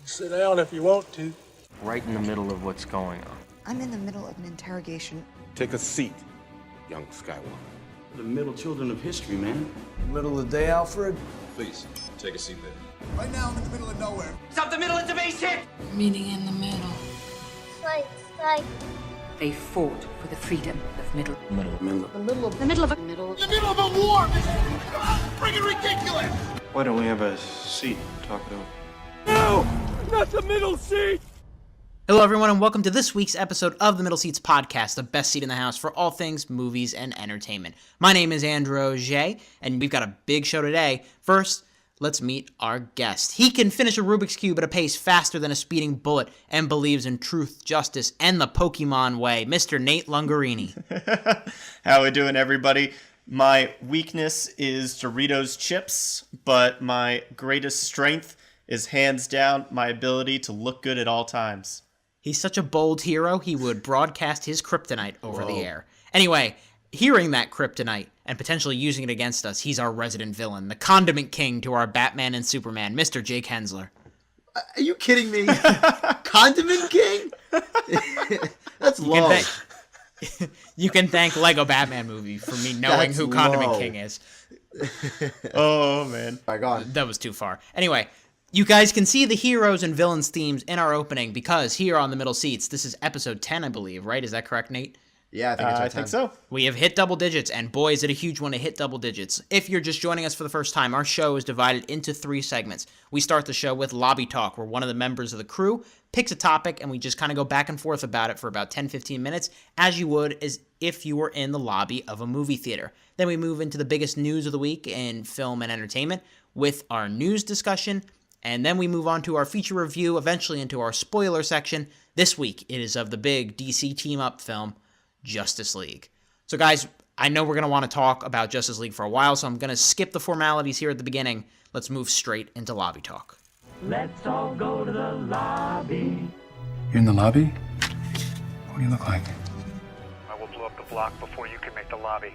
Sit down if you want to. Right in the middle of what's going on. I'm in the middle of an interrogation. Take a seat, young Skywalker. The middle children of history, man. Middle of the day, Alfred. Please, take a seat there. Right now, I'm in the middle of nowhere. Stop the middle, it's a base hit! Meeting in the middle. Like. They fought for the freedom of Middle. the middle of The middle of a war! Freaking ridiculous! Why don't we have a seat and talk it over? No! Not the middle seat! Hello, everyone, and welcome to this week's episode of the Middle Seats Podcast, the best seat in the house for all things movies and entertainment. My name is Andrew Auger, and we've got a big show today. First, let's meet our guest. He can finish a Rubik's Cube at a pace faster than a speeding bullet and believes in truth, justice, and the Pokemon way. Mr. Nate Lungarini. How we doing, everybody? My weakness is Doritos chips, but my greatest strength is hands down my ability to look good at all times. He's such a bold hero, he would broadcast his kryptonite over the air. Anyway, hearing that kryptonite and potentially using it against us, he's our resident villain, the condiment king to our Batman and Superman, Mr. Jake Hensler. Are you kidding me? Condiment king? That's low. You can thank Lego Batman movie for me knowing who Condiment King is. Oh, man. My God. That was too far. Anyway, you guys can see the heroes and villains themes in our opening because here on the Middle Seats, this is episode 10, I believe, right? Is that correct, Nate? Yeah, I think so. We have hit double digits, and boy, is it a huge one to hit double digits. If you're just joining us for the first time, our show is divided into 3 segments. We start the show with Lobby Talk, where one of the members of the crew picks a topic, and we just kind of go back and forth about it for about 10-15 minutes, as you would as if you were in the lobby of a movie theater. Then we move into the biggest news of the week in film and entertainment with our news discussion, and then we move on to our feature review, eventually into our spoiler section. This week, it is of the big DC team-up film, Justice League. So guys, I know we're going to want to talk about Justice League for a while, so I'm going to skip the formalities here at the beginning. Let's move straight into lobby talk. Let's all go to the lobby. You're in the lobby? What do you look like? I will blow up the block before you can make the lobby.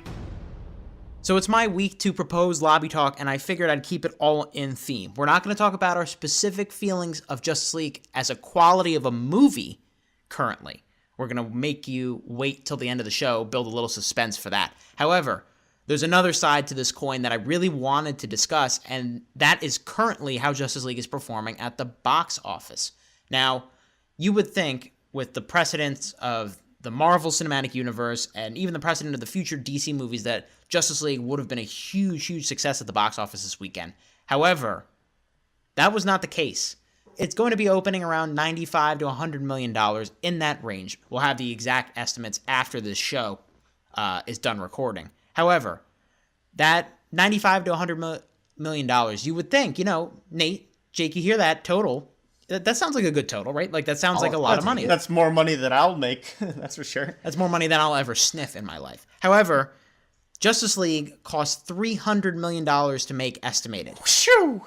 So it's my week to propose lobby talk, and I figured I'd keep it all in theme. We're not going to talk about our specific feelings of Justice League as a quality of a movie currently. We're going to make you wait till the end of the show, build a little suspense for that. However, there's another side to this coin that I really wanted to discuss, and that is currently how Justice League is performing at the box office. Now, you would think with the precedents of the Marvel Cinematic Universe and even the precedent of the future DC movies that Justice League would have been a huge, huge success at the box office this weekend. However, that was not the case. It's going to be opening around $95 to $100 million, in that range. We'll have the exact estimates after this show is done recording. However, that $95 to $100 million, you would think, Nate, Jake, you hear that total, that sounds like a good total, right? Like, that sounds like a lot of money. That's more money than I'll make, that's for sure. That's more money than I'll ever sniff in my life. However, Justice League cost $300 million to make estimated. Shoo!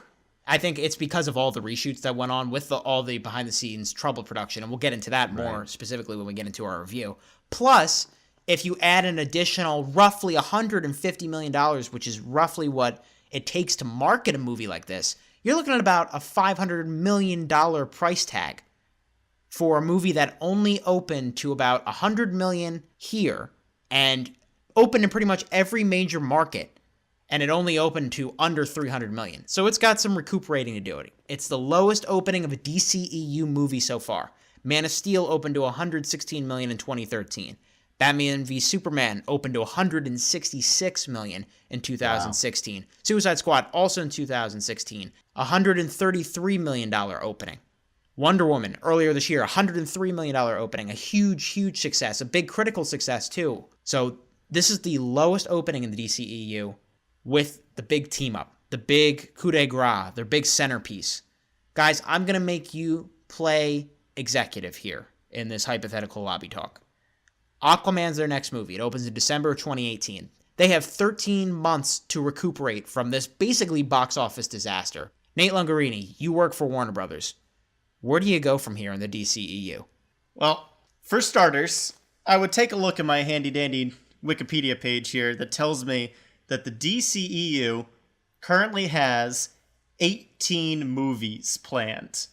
I think it's because of all the reshoots that went on with all the behind-the-scenes troubled production, and we'll get into that more specifically when we get into our review. Plus, if you add an additional roughly $150 million, which is roughly what it takes to market a movie like this, you're looking at about a $500 million price tag for a movie that only opened to about $100 million here and opened in pretty much every major market. And it only opened to under $300 million. So it's got some recuperating to do it. It's the lowest opening of a DCEU movie so far. Man of Steel opened to $116 million in 2013. Batman v Superman opened to $166 million in 2016. Wow. Suicide Squad also in 2016. $133 million opening. Wonder Woman earlier this year, $103 million opening. A huge, huge success. A big critical success too. So this is the lowest opening in the DCEU. With the big team up, the big coup de grace, their big centerpiece. Guys, I'm going to make you play executive here in this hypothetical lobby talk. Aquaman's their next movie. It opens in December of 2018. They have 13 months to recuperate from this basically box office disaster. Nate Lungarini, you work for Warner Brothers. Where do you go from here in the DCEU? Well, for starters, I would take a look at my handy-dandy Wikipedia page here that tells me that the DCEU currently has 18 movies planned.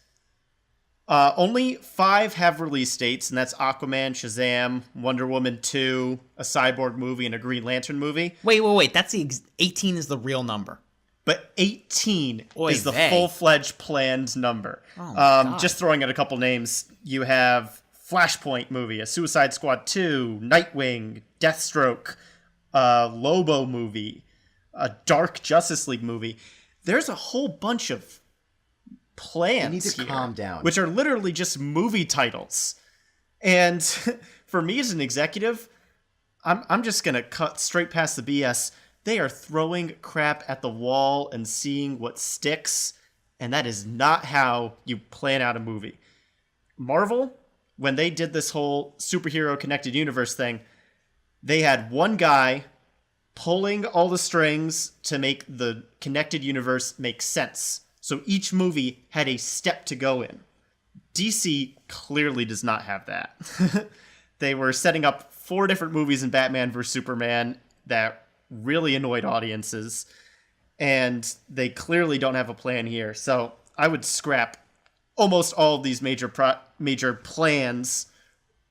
Only 5 have release dates, and that's Aquaman, Shazam, Wonder Woman 2, a Cyborg movie, and a Green Lantern movie. Wait. That's 18 is the real number. But 18 is the vey. full-fledged planned number. Oh, just throwing out a couple names, you have Flashpoint movie, a Suicide Squad 2, Nightwing, Deathstroke, Lobo movie, a Dark Justice League movie. There's a whole bunch of plans. You need to calm down. Which are literally just movie titles. And for me as an executive, I'm just going to cut straight past the BS. They are throwing crap at the wall and seeing what sticks, and that is not how you plan out a movie. Marvel, when they did this whole superhero connected universe thing, they had one guy pulling all the strings to make the connected universe make sense. So each movie had a step to go in. DC clearly does not have that. They were setting up 4 different movies in Batman vs. Superman that really annoyed audiences, and they clearly don't have a plan here. So I would scrap almost all of these major plans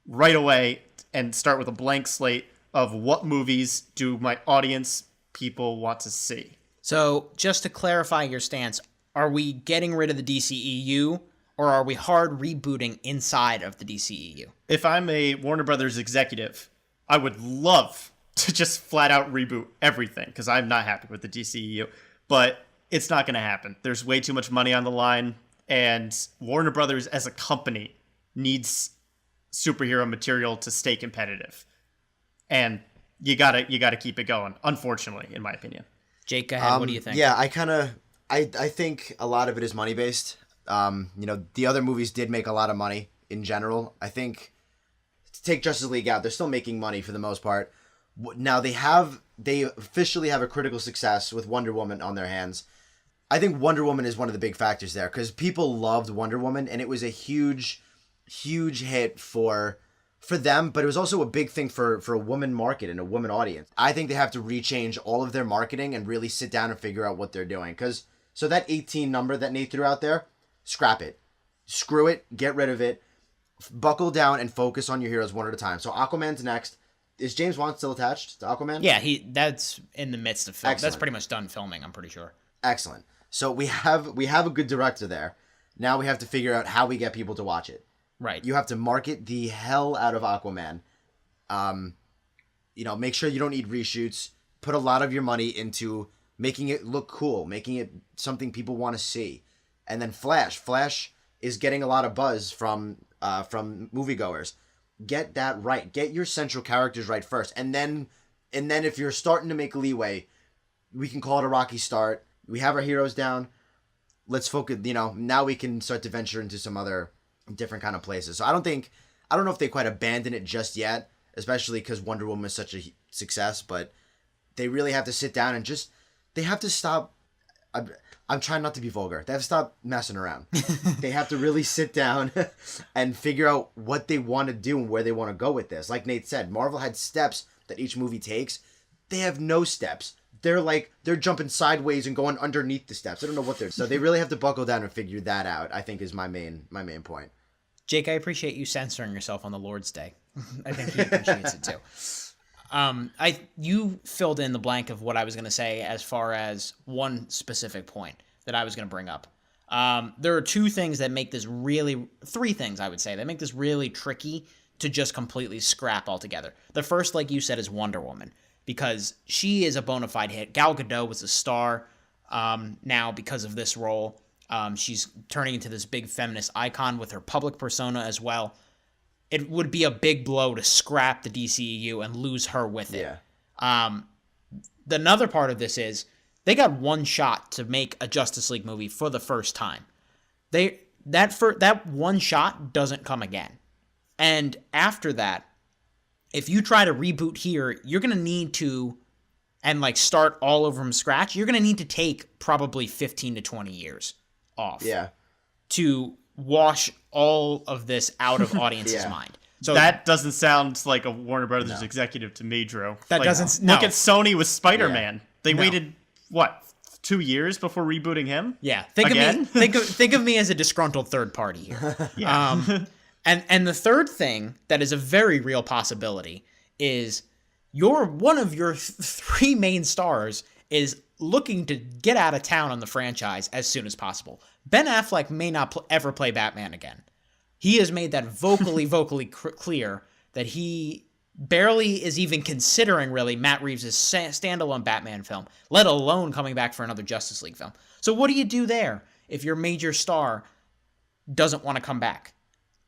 right away and start with a blank slate of what movies do my audience people want to see. So just to clarify your stance, are we getting rid of the DCEU, or are we hard rebooting inside of the DCEU? If I'm a Warner Brothers executive, I would love to just flat out reboot everything, because I'm not happy with the DCEU, but it's not going to happen. There's way too much money on the line, and Warner Brothers as a company needs superhero material to stay competitive. And you gotta keep it going, unfortunately, in my opinion. Jake, go ahead. What do you think? Yeah, I think a lot of it is money based. The other movies did make a lot of money in general. I think, to take Justice League out, they're still making money for the most part. Now they officially have a critical success with Wonder Woman on their hands. I think Wonder Woman is one of the big factors there, because people loved Wonder Woman, and it was a huge hit for them, but it was also a big thing for a woman market and a woman audience. I think they have to rechange all of their marketing and really sit down and figure out what they're doing. So that 18 number that Nate threw out there, scrap it. Screw it. Get rid of it. Buckle down and focus on your heroes one at a time. So Aquaman's next. Is James Wan still attached to Aquaman? Yeah, that's in the midst of film. Excellent. That's pretty much done filming, I'm pretty sure. Excellent. So we have a good director there. Now we have to figure out how we get people to watch it. Right. You have to market the hell out of Aquaman. Make sure you don't need reshoots. Put a lot of your money into making it look cool, making it something people want to see. And then Flash. Flash is getting a lot of buzz from moviegoers. Get that right. Get your central characters right first. And then if you're starting to make leeway, we can call it a rocky start. We have our heroes down. Let's focus, now we can start to venture into some other different kind of places. So I don't know if they quite abandon it just yet, especially because Wonder Woman is such a success, but they really have to sit down and they have to stop. I'm trying not to be vulgar. They have to stop messing around. They have to really sit down and figure out what they want to do and where they want to go with this. Like Nate said, Marvel had steps that each movie takes. They have no steps. They're jumping sideways and going underneath the steps. I don't know what they're. So they really have to buckle down and figure that out, I think, is my main point. Jake, I appreciate you censoring yourself on the Lord's Day. I think he appreciates it too. You filled in the blank of what I was going to say as far as one specific point that I was going to bring up. There are 2 things that make this 3 things I would say that make this really tricky to just completely scrap altogether. The first, like you said, is Wonder Woman, because she is a bona fide hit. Gal Gadot was a star now because of this role. She's turning into this big feminist icon with her public persona as well. It would be a big blow to scrap the DCEU and lose her with it. Yeah. Another part of this is they got one shot to make a Justice League movie for the first time. That one shot doesn't come again. And after that, if you try to reboot here, you're going to need to, and start all over from scratch, you're going to need to take probably 15 to 20 years off. Yeah. To wash all of this out of audience's mind. So that doesn't sound like a Warner Brothers executive to me, Drew. That doesn't. Look at Sony with Spider-Man. They waited, 2 2 years before rebooting him. Yeah, think of me as a disgruntled third party here. Yeah. And the third thing that is a very real possibility is one of your three main stars is looking to get out of town on the franchise as soon as possible. Ben Affleck may not ever play Batman again. He has made that vocally clear that he barely is even considering really Matt Reeves' standalone Batman film, let alone coming back for another Justice League film. So what do you do there if your major star doesn't want to come back?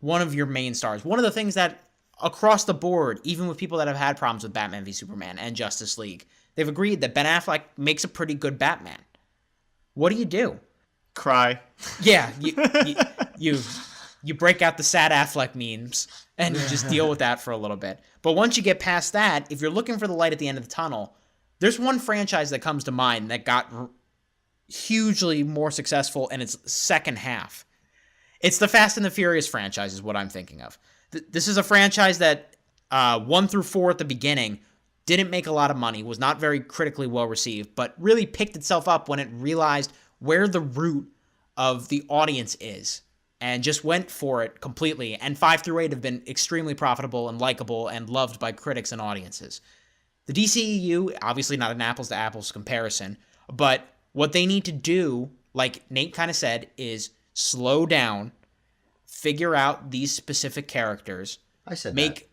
One of your main stars. One of the things that across the board, even with people that have had problems with Batman v Superman and Justice League, they've agreed that Ben Affleck makes a pretty good Batman. What do you do? Cry. Yeah, you break out the sad Affleck memes and you just deal with that for a little bit. But once you get past that, if you're looking for the light at the end of the tunnel, there's one franchise that comes to mind that got hugely more successful in its second half. It's the Fast and the Furious franchise is what I'm thinking of. This is a franchise that 1 through 4 at the beginning didn't make a lot of money, was not very critically well received, but really picked itself up when it realized where the root of the audience is and just went for it completely. And 5 through 8 have been extremely profitable and likable and loved by critics and audiences. The DCEU, obviously not an apples to apples comparison, but what they need to do, like Nate kind of said, is slow down, figure out these specific characters. I said that.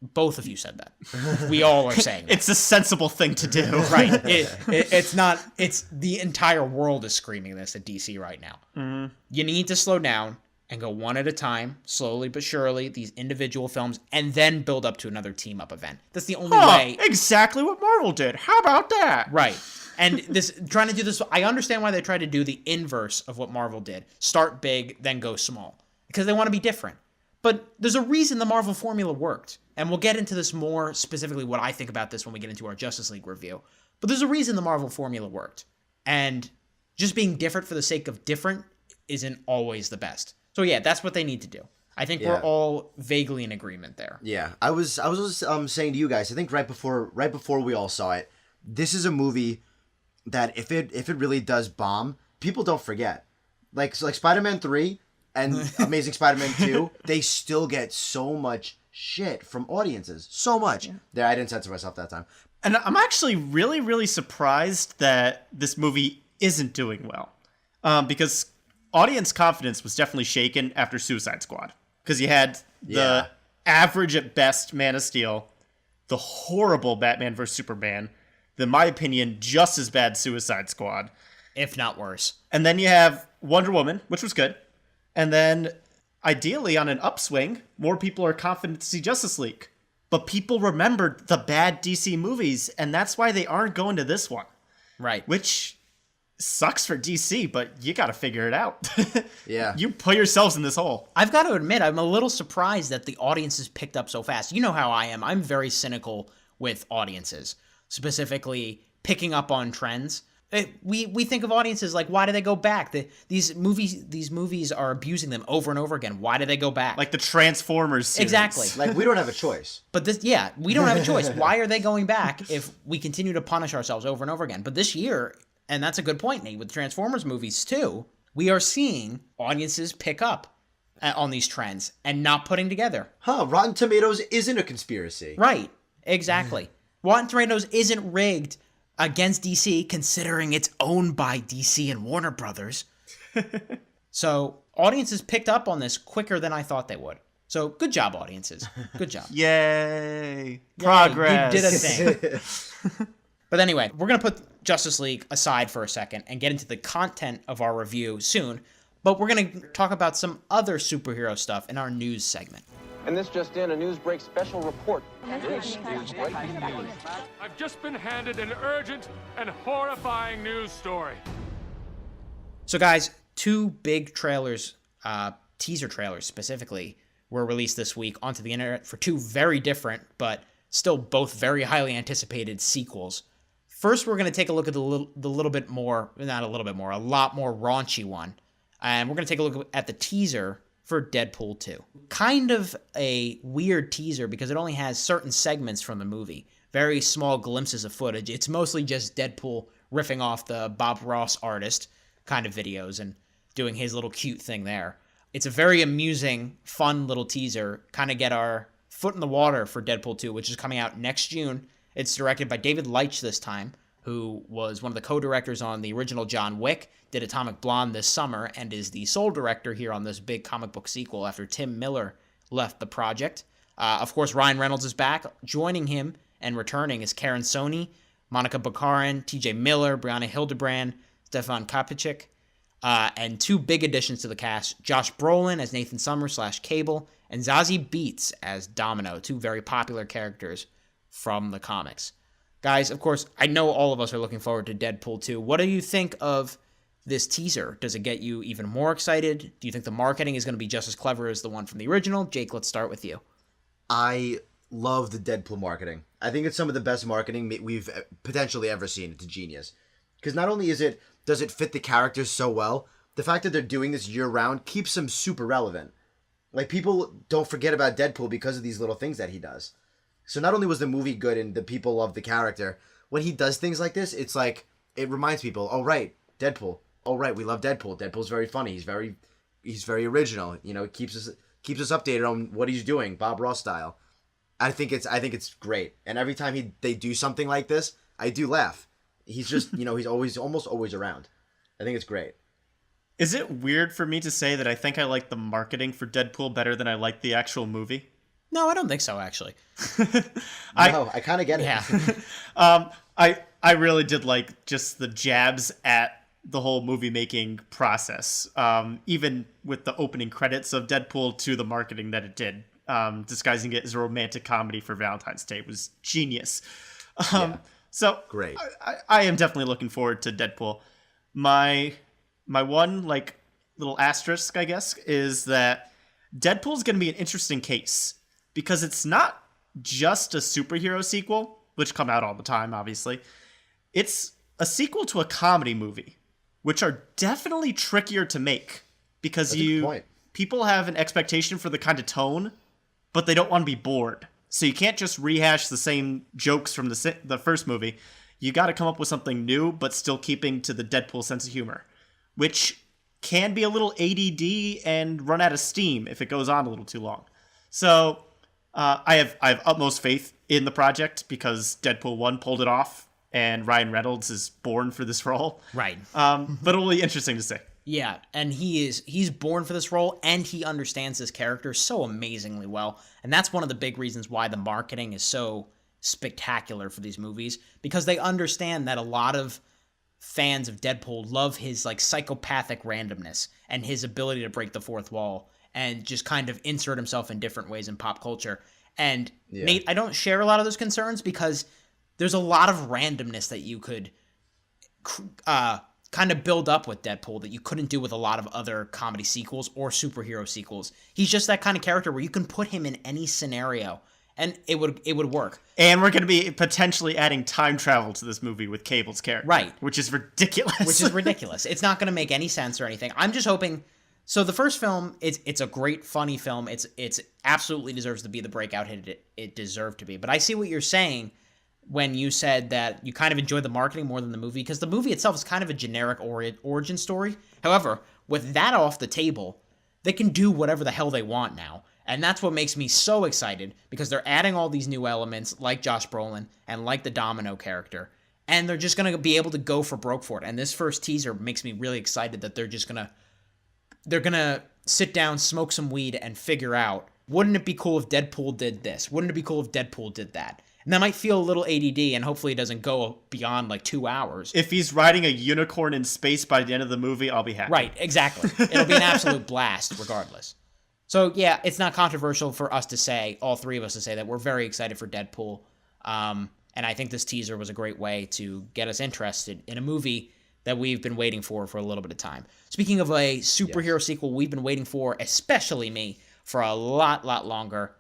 Both of you said that. We all are saying that. It's a sensible thing to do. Right. It's not, it's the entire world is screaming this at DC right now. Mm-hmm. You need to slow down and go one at a time, slowly but surely, these individual films, and then build up to another team-up event. That's the only way. Exactly what Marvel did. How about that? Right. And trying to do this, I understand why they tried to do the inverse of what Marvel did. Start big, then go small. Because they want to be different. But there's a reason the Marvel formula worked. And we'll get into this more specifically, what I think about this when we get into our Justice League review. But there's a reason the Marvel formula worked. And just being different for the sake of different isn't always the best. So yeah, that's what they need to do. I think we're all vaguely in agreement there. Yeah, I was saying to you guys, I think right before we all saw it, this is a movie that if it really does bomb, people don't forget. Like Spider-Man 3 and Amazing Spider-Man 2, they still get so much shit from audiences. So much. Yeah. There, I didn't censor myself that time. And I'm actually really, really surprised that this movie isn't doing well. Because audience confidence was definitely shaken after Suicide Squad. Because you had the average at best Man of Steel, the horrible Batman vs. Superman, the, in my opinion, just as bad Suicide Squad. If not worse. And then you have Wonder Woman, which was good. And then, ideally, on an upswing, more people are confident to see Justice League. But people remembered the bad DC movies, and that's why they aren't going to this one. Right. Which sucks for DC, but you got to figure it out. Yeah. You put yourselves in this hole. I've got to admit, I'm a little surprised that the audiences picked up so fast. You know how I am. I'm very cynical with audiences, specifically picking up on trends. We think of audiences like, why do they go back? These movies are abusing them over and over again. Why do they go back? Like the Transformers series. Exactly. Like, we don't have a choice. But we don't have a choice. Why are they going back if we continue to punish ourselves over and over again? But this year, and that's a good point, Nate, with Transformers movies too, we are seeing audiences pick up on these trends and not putting together. Rotten Tomatoes isn't a conspiracy. Right. Exactly. Rotten Tomatoes isn't rigged against DC, considering it's owned by DC and Warner Brothers. So audiences picked up on this quicker than I thought they would. So good job, audiences. Good job. Yay. Progress. You did a thing. But anyway, we're going to put Justice League aside for a second and get into the content of our review soon. But we're going to talk about some other superhero stuff in our news segment. And this just in, a Newsbreak special report. This is breaking news. I've just been handed an urgent and horrifying news story. So guys, 2 big trailers, teaser trailers specifically, were released this week onto the internet for 2 very different, but still both very highly anticipated sequels. First, we're going to take a look at a lot more raunchy one. And we're going to take a look at the teaser for Deadpool 2. Kind of a weird teaser because it only has certain segments from the movie. Very small glimpses of footage. It's mostly just Deadpool riffing off the Bob Ross artist kind of videos and doing his little cute thing there. It's a very amusing, fun little teaser, kind of get our foot in the water for Deadpool 2, which is coming out next June. It's directed by David Leitch this time, who was one of the co-directors on the original John Wick, did Atomic Blonde this summer, and is the sole director here on this big comic book sequel after Tim Miller left the project. Of course, Ryan Reynolds is back. Joining him and returning is Karen Sony, Monica Baccarin, TJ Miller, Brianna Hildebrand, Stefan Kapicic, and two big additions to the cast, Josh Brolin as Nathan Summers / Cable, and Zazie Beetz as Domino, two very popular characters from the comics. Guys, of course, I know all of us are looking forward to Deadpool 2. What do you think of this teaser? Does it get you even more excited? Do you think the marketing is going to be just as clever as the one from the original? Jake, let's start with you. I love the Deadpool marketing. I think it's some of the best marketing we've potentially ever seen. It's genius. Because not only does it fit the characters so well, the fact that they're doing this year-round keeps them super relevant. Like, people don't forget about Deadpool because of these little things that he does. So not only was the movie good and the people love the character, when he does things like this, it's like, it reminds people, oh, right, Deadpool. Oh, right, we love Deadpool. Deadpool's very funny. He's very original. You know, it keeps us updated on what he's doing, Bob Ross style. I think it's great. And every time they do something like this, I do laugh. He's just, he's almost always around. I think it's great. Is it weird for me to say that I think I like the marketing for Deadpool better than I like the actual movie? No, I don't think so, actually. I kind of get it. Yeah. I really did like just the jabs at the whole movie making process. Even with the opening credits of Deadpool to the marketing that it did. Disguising it as a romantic comedy for Valentine's Day was genius. So great. I am definitely looking forward to Deadpool. My one little asterisk, I guess, is that Deadpool's going to be an interesting case because it's not just a superhero sequel, which come out all the time, obviously. It's a sequel to a comedy movie, which are definitely trickier to make because people have an expectation for the kind of tone, but they don't want to be bored. So you can't just rehash the same jokes from the first movie. You got to come up with something new, but still keeping to the Deadpool sense of humor, which can be a little ADD and run out of steam if it goes on a little too long. So I have utmost faith in the project because Deadpool 1 pulled it off, and Ryan Reynolds is born for this role. Right. But it'll be interesting to see. Yeah, and he's born for this role, and he understands this character so amazingly well. And that's one of the big reasons why the marketing is so spectacular for these movies, because they understand that a lot of fans of Deadpool love his psychopathic randomness and his ability to break the fourth wall and just kind of insert himself in different ways in pop culture. And Nate, I don't share a lot of those concerns because there's a lot of randomness that you could kind of build up with Deadpool that you couldn't do with a lot of other comedy sequels or superhero sequels. He's just that kind of character where you can put him in any scenario and it would work. And we're going to be potentially adding time travel to this movie with Cable's character. Right. Which is ridiculous. It's not going to make any sense or anything. I'm just hoping. So the first film, it's a great, funny film. It's absolutely deserves to be the breakout hit it deserved to be. But I see what you're saying when you said that you kind of enjoy the marketing more than the movie, because the movie itself is kind of a generic origin story. However, with that off the table, they can do whatever the hell they want now. And that's what makes me so excited, because they're adding all these new elements like Josh Brolin and like the Domino character. And they're just going to be able to go for broke for it. And this first teaser makes me really excited that they're going to sit down, smoke some weed, and figure out, wouldn't it be cool if Deadpool did this? Wouldn't it be cool if Deadpool did that? And that might feel a little ADD, and hopefully it doesn't go beyond 2 hours. If he's riding a unicorn in space by the end of the movie, I'll be happy. Right, exactly. It'll be an absolute blast regardless. So yeah, it's not controversial for us to say, all three of us to say, that we're very excited for Deadpool. And I think this teaser was a great way to get us interested in a movie that we've been waiting for a little bit of time. Speaking of a superhero sequel we've been waiting for, especially me, for a lot longer,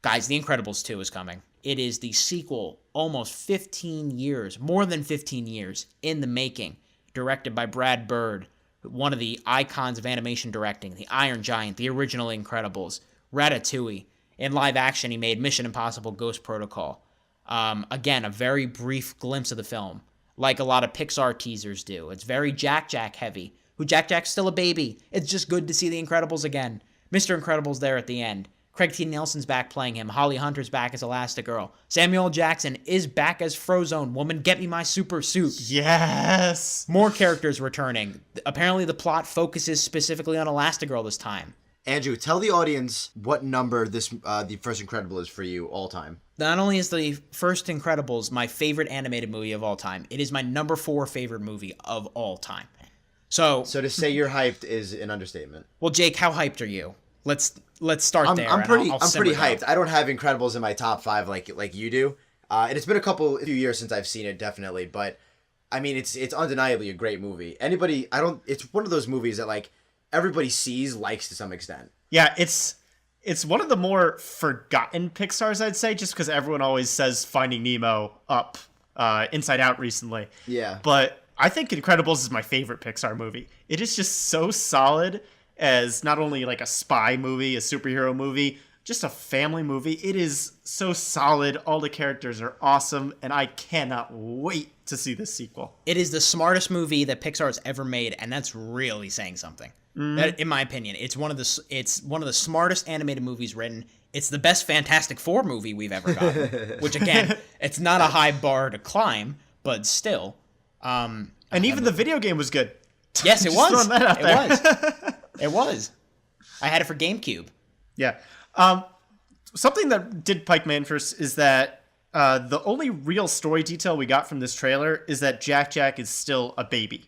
guys, The Incredibles 2 is coming. It is the sequel, almost 15 years, more than 15 years in the making, directed by Brad Bird, one of the icons of animation directing, the Iron Giant, the original Incredibles, Ratatouille. In live action, he made Mission Impossible Ghost Protocol. Again, a very brief glimpse of the film. like a lot of Pixar teasers do. It's very Jack heavy. Who Jack Jack's still a baby. It's just good to see The Incredibles again. Mr. Incredible's there at the end. Craig T. Nelson's back playing him. Holly Hunter's back as Elastigirl. Samuel L. Jackson is back as Frozone. Woman, get me my super suit. Yes! More characters returning. Apparently the plot focuses specifically on Elastigirl this time. Andrew, tell the audience what number this the first Incredible is for you all time. Not only is the first Incredibles my favorite animated movie of all time, it is my number 4 favorite movie of all time. So to say you're hyped is an understatement. Well, Jake, how hyped are you? Let's start there. I'm pretty simmer hyped. down. I don't have Incredibles in my top 5 like you do. And it's been a few years since I've seen it, definitely. But I mean, it's undeniably a great movie. It's one of those movies that like everybody likes to some extent. Yeah, it's one of the more forgotten Pixar's, I'd say, just because everyone always says Finding Nemo, Up, Inside Out recently. Yeah. But I think Incredibles is my favorite Pixar movie. It is just so solid as not only like a spy movie, a superhero movie, just a family movie. It is so solid. All the characters are awesome, and I cannot wait to see this sequel. It is the smartest movie that Pixar has ever made, and that's really saying something. That, in my opinion, it's one of the smartest animated movies written. It's the best Fantastic Four movie we've ever gotten, which again, it's not a high bar to climb, but still. And even the video game was good. Yes, it was. Throwing that out there. It was. I had it for GameCube. Yeah. Something that did pique my interest is that the only real story detail we got from this trailer is that Jack is still a baby.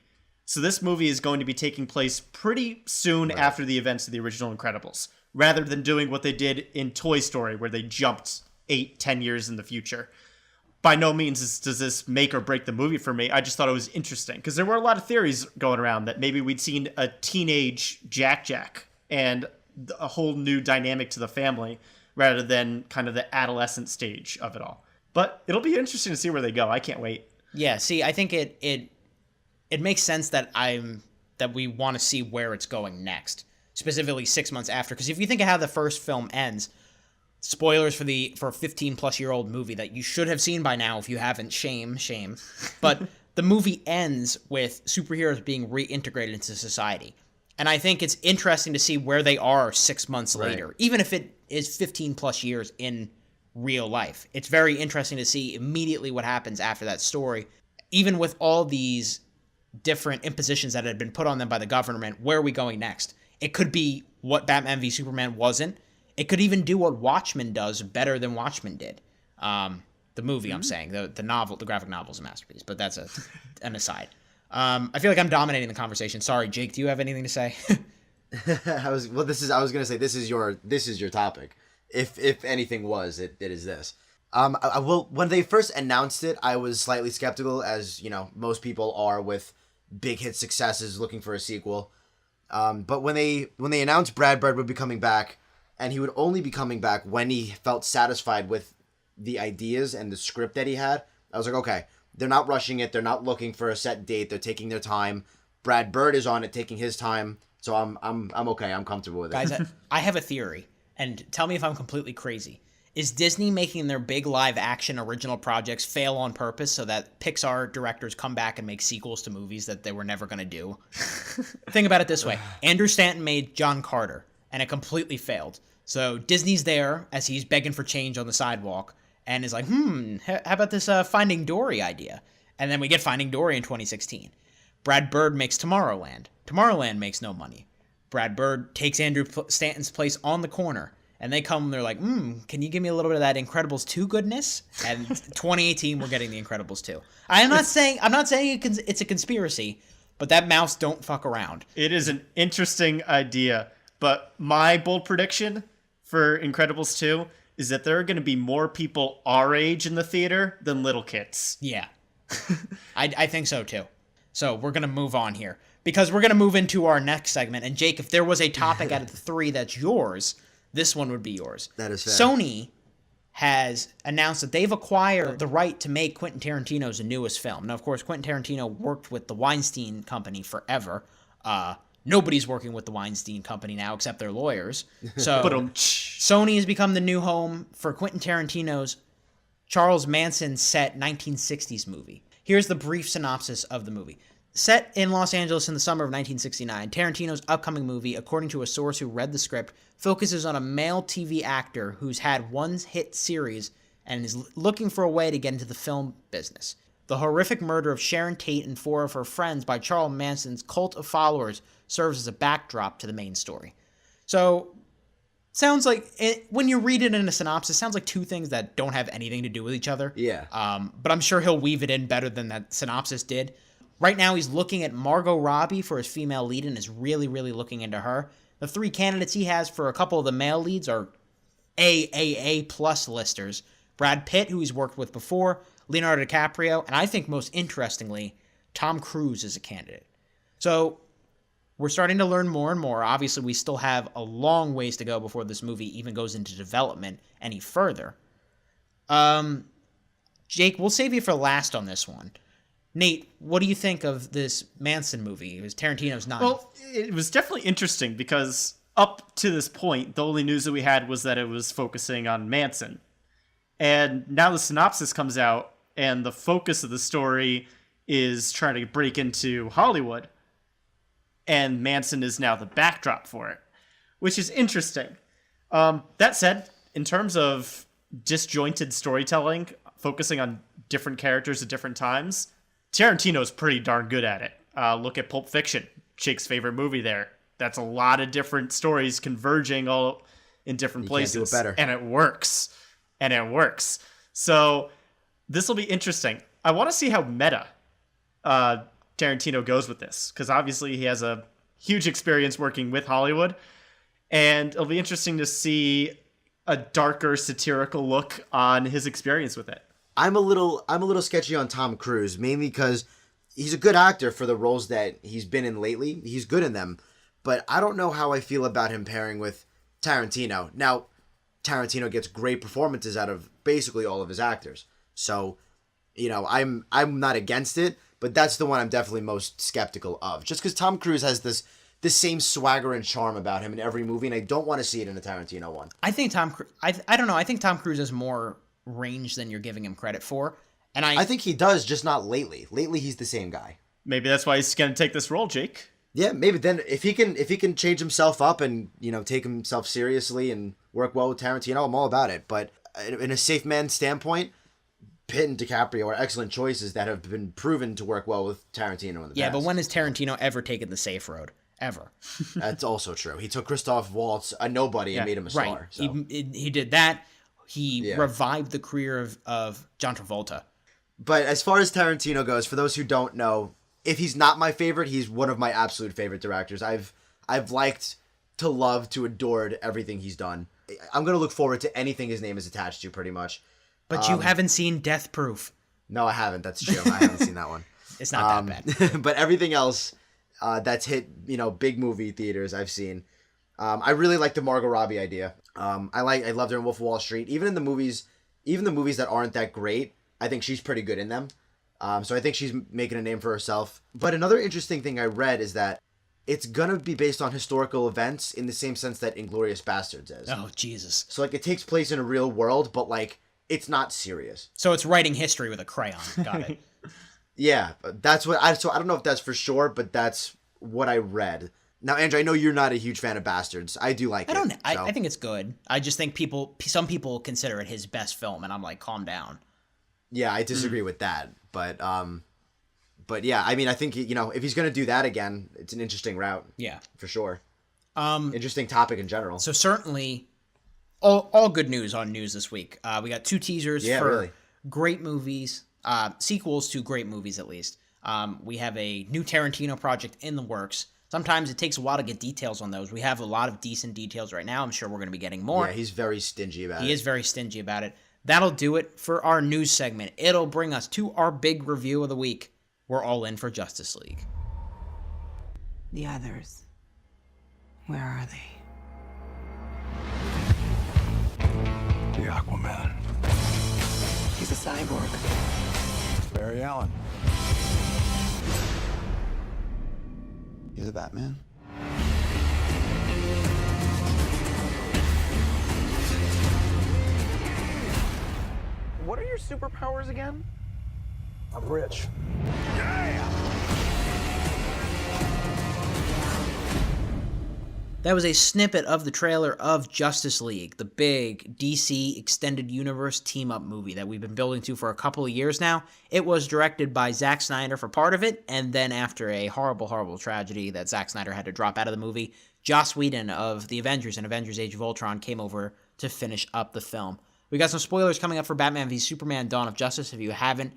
So this movie is going to be taking place pretty soon after the events of the original Incredibles, rather than doing what they did in Toy Story, where they jumped 8-10 years in the future. By no means does this make or break the movie for me. I just thought it was interesting because there were a lot of theories going around that maybe we'd seen a teenage Jack and a whole new dynamic to the family rather than kind of the adolescent stage of it all. But it'll be interesting to see where they go. I can't wait. Yeah, see, I think it makes sense that we want to see where it's going next, specifically 6 months after. Because if you think of how the first film ends, spoilers for a 15-plus-year-old movie that you should have seen by now if you haven't. Shame. But the movie ends with superheroes being reintegrated into society. And I think it's interesting to see where they are 6 months later, even if it is 15-plus years in real life. It's very interesting to see immediately what happens after that story. Even with all these different impositions that had been put on them by the government, where are we going next? It could be what Batman v Superman wasn't. It could even do what Watchmen does better than Watchmen did. The movie, I'm saying. The novel, the graphic novel is a masterpiece, but that's an aside. I feel like I'm dominating the conversation. Sorry, Jake, do you have anything to say? I was gonna say this is your topic. If anything was, it is this. I will, when they first announced it, I was slightly skeptical, as you know, most people are with big hit successes looking for a sequel. But when they announced Brad Bird would be coming back, and he would only be coming back when he felt satisfied with the ideas and the script that he had, I was like, okay, they're not rushing it. They're not looking for a set date. They're taking their time. Brad Bird is on it, taking his time. So I'm okay. I'm comfortable with it. Guys, I have a theory, and tell me if I'm completely crazy. Is Disney making their big live-action original projects fail on purpose so that Pixar directors come back and make sequels to movies that they were never going to do? Think about it this way. Andrew Stanton made John Carter, and it completely failed. So Disney's there as he's begging for change on the sidewalk and is like, how about this Finding Dory idea? And then we get Finding Dory in 2016. Brad Bird makes Tomorrowland. Tomorrowland makes no money. Brad Bird takes Andrew Stanton's place on the corner. And they come, they're like, can you give me a little bit of that Incredibles 2 goodness? And 2018, we're getting the Incredibles 2. I'm not saying it's a conspiracy, but that mouse don't fuck around. It is an interesting idea, but my bold prediction for Incredibles 2 is that there are going to be more people our age in the theater than little kids. Yeah, I think so too. So we're going to move on here because we're going to move into our next segment. And Jake, if there was a topic out of the three that's yours, this one would be yours. That is fair. Sony has announced that they've acquired the right to make Quentin Tarantino's newest film. Now, of course, Quentin Tarantino worked with the Weinstein Company forever. Nobody's working with the Weinstein Company now except their lawyers. So Sony has become the new home for Quentin Tarantino's Charles Manson set 1960s movie. Here's the brief synopsis of the movie. Set in Los Angeles in the summer of 1969, Tarantino's upcoming movie, according to a source who read the script, focuses on a male TV actor who's had one hit series and is looking for a way to get into the film business. The horrific murder of Sharon Tate and 4 of her friends by Charles Manson's cult of followers serves as a backdrop to the main story. So, sounds like, when you read it in a synopsis, it sounds like two things that don't have anything to do with each other. Yeah. But I'm sure he'll weave it in better than that synopsis did. Right now, he's looking at Margot Robbie for his female lead and is really, really looking into her. The 3 candidates he has for a couple of the male leads are AAA plus listers. Brad Pitt, who he's worked with before, Leonardo DiCaprio, and I think most interestingly, Tom Cruise is a candidate. So we're starting to learn more and more. Obviously, we still have a long ways to go before this movie even goes into development any further. Jake, we'll save you for last on this one. Nate, what do you think of this Manson movie? It was Tarantino's 9th. Well, it was definitely interesting because up to this point, the only news that we had was that it was focusing on Manson. And now the synopsis comes out, and the focus of the story is trying to break into Hollywood. And Manson is now the backdrop for it, which is interesting. That said, in terms of disjointed storytelling, focusing on different characters at different times, Tarantino's pretty darn good at it. Look at Pulp Fiction, Jake's favorite movie there. That's a lot of different stories converging all in different places. Can't do it better. And it works. So this will be interesting. I want to see how meta Tarantino goes with this, because obviously he has a huge experience working with Hollywood, and it'll be interesting to see a darker satirical look on his experience with it. I'm a little sketchy on Tom Cruise, mainly because he's a good actor for the roles that he's been in lately. He's good in them, but I don't know how I feel about him pairing with Tarantino. Now, Tarantino gets great performances out of basically all of his actors, so I'm not against it, but that's the one I'm definitely most skeptical of, just because Tom Cruise has this same swagger and charm about him in every movie, and I don't want to see it in a Tarantino one. I think I don't know. I think Tom Cruise has more range than you're giving him credit for, and I think he does, just not lately. Lately, he's the same guy. Maybe that's why he's going to take this role, Jake. Yeah, maybe then if he can change himself up and take himself seriously and work well with Tarantino, I'm all about it. But in a safe man standpoint, Pitt and DiCaprio are excellent choices that have been proven to work well with Tarantino in the past. Yeah, but when has Tarantino ever taken the safe road? Ever. That's also true. He took Christoph Waltz, a nobody, and made him a star. Right. So. He did that. He revived the career of John Travolta. But as far as Tarantino goes, for those who don't know, if he's not my favorite, he's one of my absolute favorite directors. I've liked to love to adored everything he's done. I'm going to look forward to anything his name is attached to, pretty much. But you haven't seen Death Proof. No, I haven't. That's true. I haven't seen that one. It's not that bad. But everything else that's hit, big movie theaters I've seen. I really like the Margot Robbie idea. I loved her in Wolf of Wall Street. Even the movies that aren't that great, I think she's pretty good in them. So I think she's making a name for herself. But another interesting thing I read is that it's gonna be based on historical events in the same sense that Inglourious Basterds is. Oh, Jesus. So it takes place in a real world, but it's not serious. So it's writing history with a crayon. Got it. Yeah, that's what I don't know if that's for sure, but that's what I read. Now, Andrew, I know you're not a huge fan of Bastards. I do like it. I think it's good. I just think some people consider it his best film, and I'm like, calm down. Yeah, I disagree with that, but yeah, I mean, I think if he's gonna do that again, it's an interesting route. Yeah, for sure. Interesting topic in general. So certainly, all good news on news this week. We got 2 teasers for great movies, sequels to great movies at least. We have a new Tarantino project in the works. Sometimes it takes a while to get details on those. We have a lot of decent details right now. I'm sure we're going to be getting more. Yeah, he's very stingy about it. He is very stingy about it. That'll do it for our news segment. It'll bring us to our big review of the week. We're all in for Justice League. The others. Where are they? The Aquaman. He's a cyborg. Barry Allen. He's a Batman. What are your superpowers again? I'm rich. That was a snippet of the trailer of Justice League, the big DC Extended Universe team-up movie that we've been building to for a couple of years now. It was directed by Zack Snyder for part of it, and then after a horrible, horrible tragedy that Zack Snyder had to drop out of the movie, Joss Whedon of the Avengers and Avengers Age of Ultron came over to finish up the film. We got some spoilers coming up for Batman v Superman Dawn of Justice if you haven't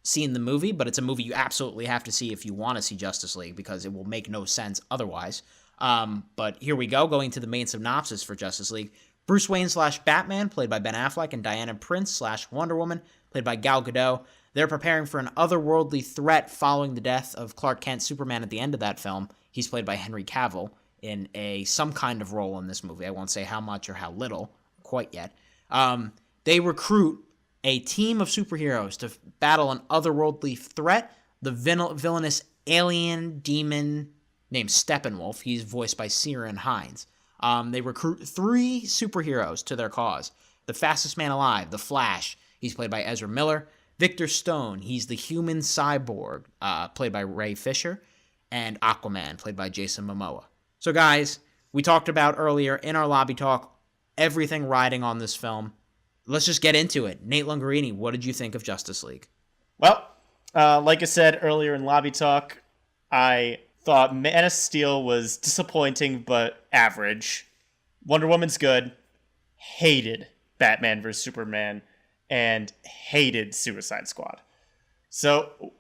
seen the movie, but it's a movie you absolutely have to see if you want to see Justice League because it will make no sense otherwise. But here we go, going to the main synopsis for Justice League. Bruce Wayne / Batman, played by Ben Affleck, and Diana Prince / Wonder Woman, played by Gal Gadot. They're preparing for an otherworldly threat following the death of Clark Kent Superman at the end of that film. He's played by Henry Cavill in some kind of role in this movie. I won't say how much or how little quite yet. They recruit a team of superheroes to battle an otherworldly threat, the villainous alien demon named Steppenwolf. He's voiced by Ciarán Hinds. They recruit 3 superheroes to their cause. The fastest man alive, The Flash. He's played by Ezra Miller. Victor Stone. He's the human cyborg, played by Ray Fisher. And Aquaman, played by Jason Momoa. So guys, we talked about earlier in our lobby talk, everything riding on this film. Let's just get into it. Nate Lungarini, what did you think of Justice League? Well, like I said earlier in lobby talk, I thought Man of Steel was disappointing but average. Wonder Woman's good. Hated Batman vs. Superman and hated Suicide Squad. So,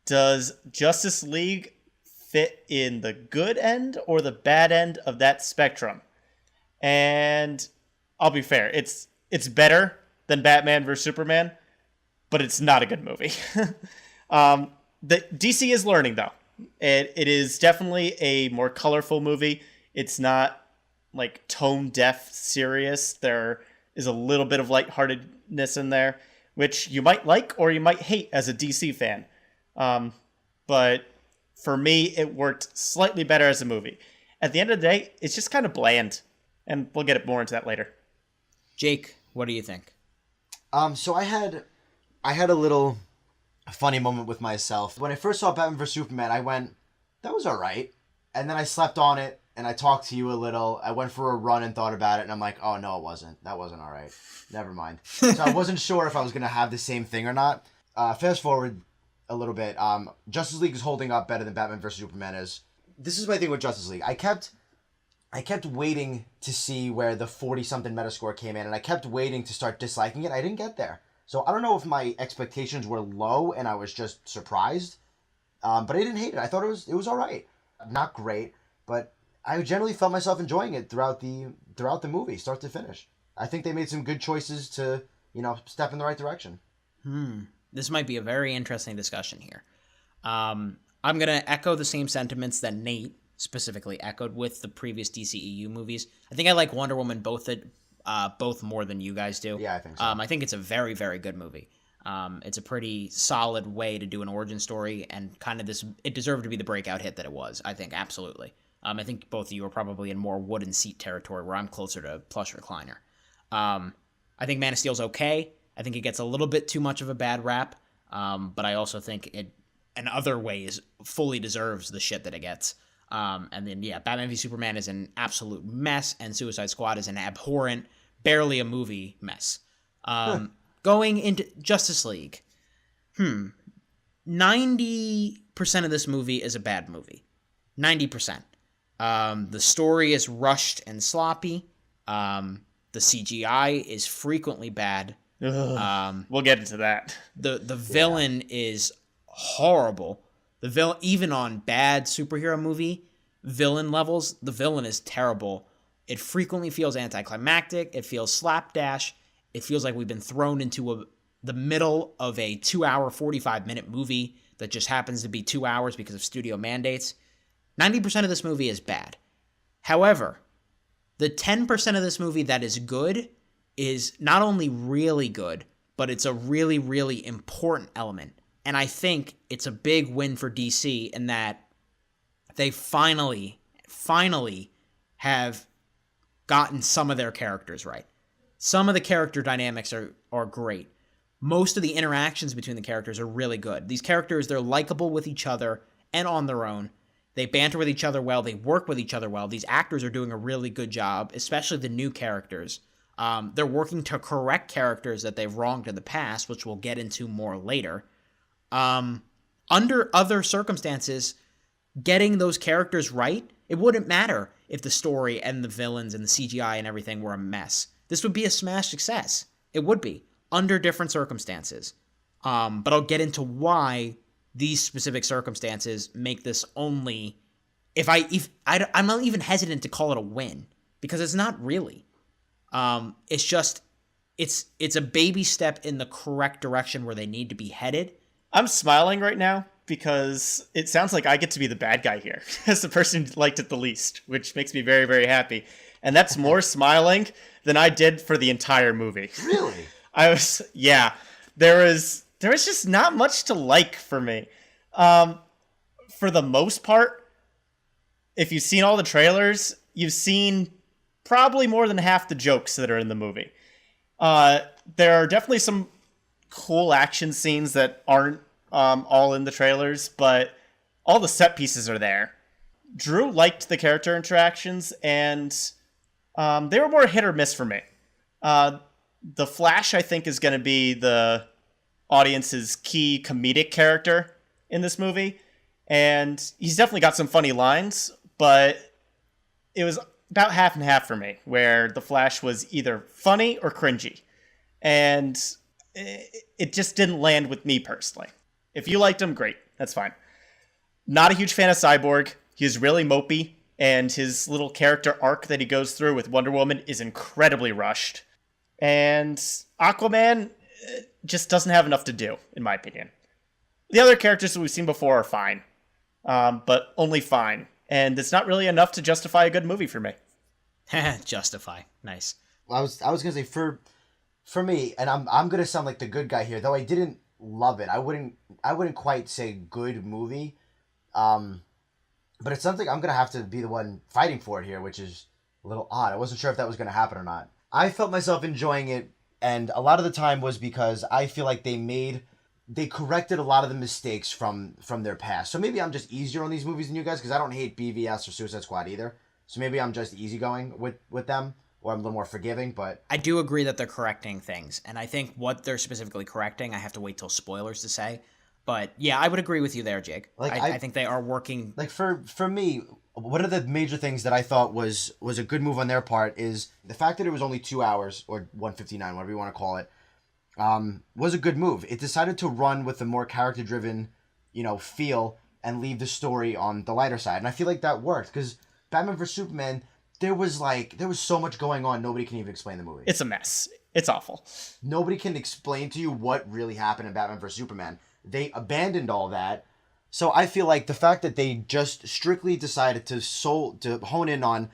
does Justice League fit in the good end or the bad end of that spectrum? And I'll be fair, it's better than Batman vs. Superman, but it's not a good movie. The DC is learning, though. It is definitely a more colorful movie. It's not like tone deaf serious. There is a little bit of lightheartedness in there, which you might like or you might hate as a DC fan. But for me, it worked slightly better as a movie. At the end of the day, it's just kind of bland, and we'll get more into that later. Jake, what do you think? So I had a little funny moment with myself. When I first saw Batman vs. Superman, I went, that was all right. And then I slept on it, and I talked to you a little. I went for a run and thought about it, and I'm like, oh, no, it wasn't. That wasn't all right. Never mind. So I wasn't sure if I was going to have the same thing or not. Fast forward a little bit. Justice League is holding up better than Batman vs. Superman is. This is my thing with Justice League. I kept waiting to see where the 40-something Metascore came in, and I kept waiting to start disliking it. I didn't get there. So I don't know if my expectations were low and I was just surprised, but I didn't hate it. I thought it was all right. Not great, but I generally felt myself enjoying it throughout the movie, start to finish. I think they made some good choices to, step in the right direction. This might be a very interesting discussion here. I'm going to echo the same sentiments that Nate specifically echoed with the previous DCEU movies. I think I like Wonder Woman both more than you guys do. Yeah, I think so. I think it's a very, very good movie. It's a pretty solid way to do an origin story, and kind of it deserved to be the breakout hit that it was, I think, absolutely. I think both of you are probably in more wooden seat territory, where I'm closer to plush recliner. I think Man of Steel's okay. I think it gets a little bit too much of a bad rap, but I also think it, in other ways, fully deserves the shit that it gets. And then, yeah, Batman v Superman is an absolute mess, and Suicide Squad is an abhorrent, barely a movie mess. Going into Justice League, 90% of this movie is a bad movie. 90%. The story is rushed and sloppy. The CGI is frequently bad. We'll get into that. The villain is horrible. The villain, even on bad superhero movie villain levels, the villain is terrible. It frequently feels anticlimactic. It feels slapdash. It feels like we've been thrown into the middle of a 2-hour, 45-minute movie that just happens to be 2 hours because of studio mandates. 90% of this movie is bad. However, the 10% of this movie that is good is not only really good, but it's a really, really important element. And I think it's a big win for DC in that they finally have gotten some of their characters right. Some of the character dynamics are great. most of the interactions between the characters are really good. These characters, they're likable with each other and on their own. They banter with each other well. They work with each other well. These actors are doing a really good job, especially the new characters. They're working to correct characters that they've wronged in the past, which we'll get into more later. Under other circumstances, getting those characters right, it wouldn't matter if the story and the villains and the CGI and everything were a mess. This would be a smash success. It would be, under different circumstances. But I'll get into why these specific circumstances make this only... I'm not even hesitant to call it a win, because it's not really. It's just... It's a baby step in the correct direction where they need to be headed. I'm smiling right now because it sounds like I get to be the bad guy here as the person who liked it the least, which makes me very, very happy. And that's more smiling than I did for the entire movie. Really? There was just not much to like for me. For the most part, if you've seen all the trailers, you've seen probably more than half the jokes that are in the movie. There are definitely some cool action scenes that aren't all in the trailers, but all the set pieces are there. Drew liked the character interactions, and they were more hit or miss for me. The Flash, I think, is going to be the audience's key comedic character in this movie, and he's definitely got some funny lines, but it was about half and half for me, where the Flash was either funny or cringy, and it just didn't land with me personally. If you liked him, great. That's fine. Not a huge fan of Cyborg. He's really mopey, and his little character arc that he goes through with Wonder Woman is incredibly rushed. And Aquaman just doesn't have enough to do, in my opinion. The other characters that we've seen before are fine, but only fine. And it's not really enough to justify a good movie for me. Justify. Nice. I was gonna say for me, and I'm gonna sound like the good guy here, though I didn't love it. I wouldn't quite say good movie, but it's something I'm gonna have to be the one fighting for it here, which is a little odd. I wasn't sure if that was gonna happen or not. I felt myself enjoying it, and a lot of the time was because I feel like they corrected a lot of the mistakes from their past. So maybe I'm just easier on these movies than you guys, because I don't hate BVS or Suicide Squad either. So maybe I'm just easygoing with them, or I'm a little more forgiving, but... I do agree that they're correcting things, and I think what they're specifically correcting, I have to wait till spoilers to say. But yeah, I would agree with you there, Jake. I think they are working... Like, for me, one of the major things that I thought was a good move on their part is the fact that it was only 2 hours, or 159, whatever you want to call it, was a good move. It decided to run with a more character-driven, feel, and leave the story on the lighter side. And I feel like that worked, because Batman vs. Superman, there was so much going on, nobody can even explain the movie. It's a mess. It's awful. Nobody can explain to you what really happened in Batman vs. Superman. They abandoned all that. So I feel like the fact that they just strictly decided to hone in on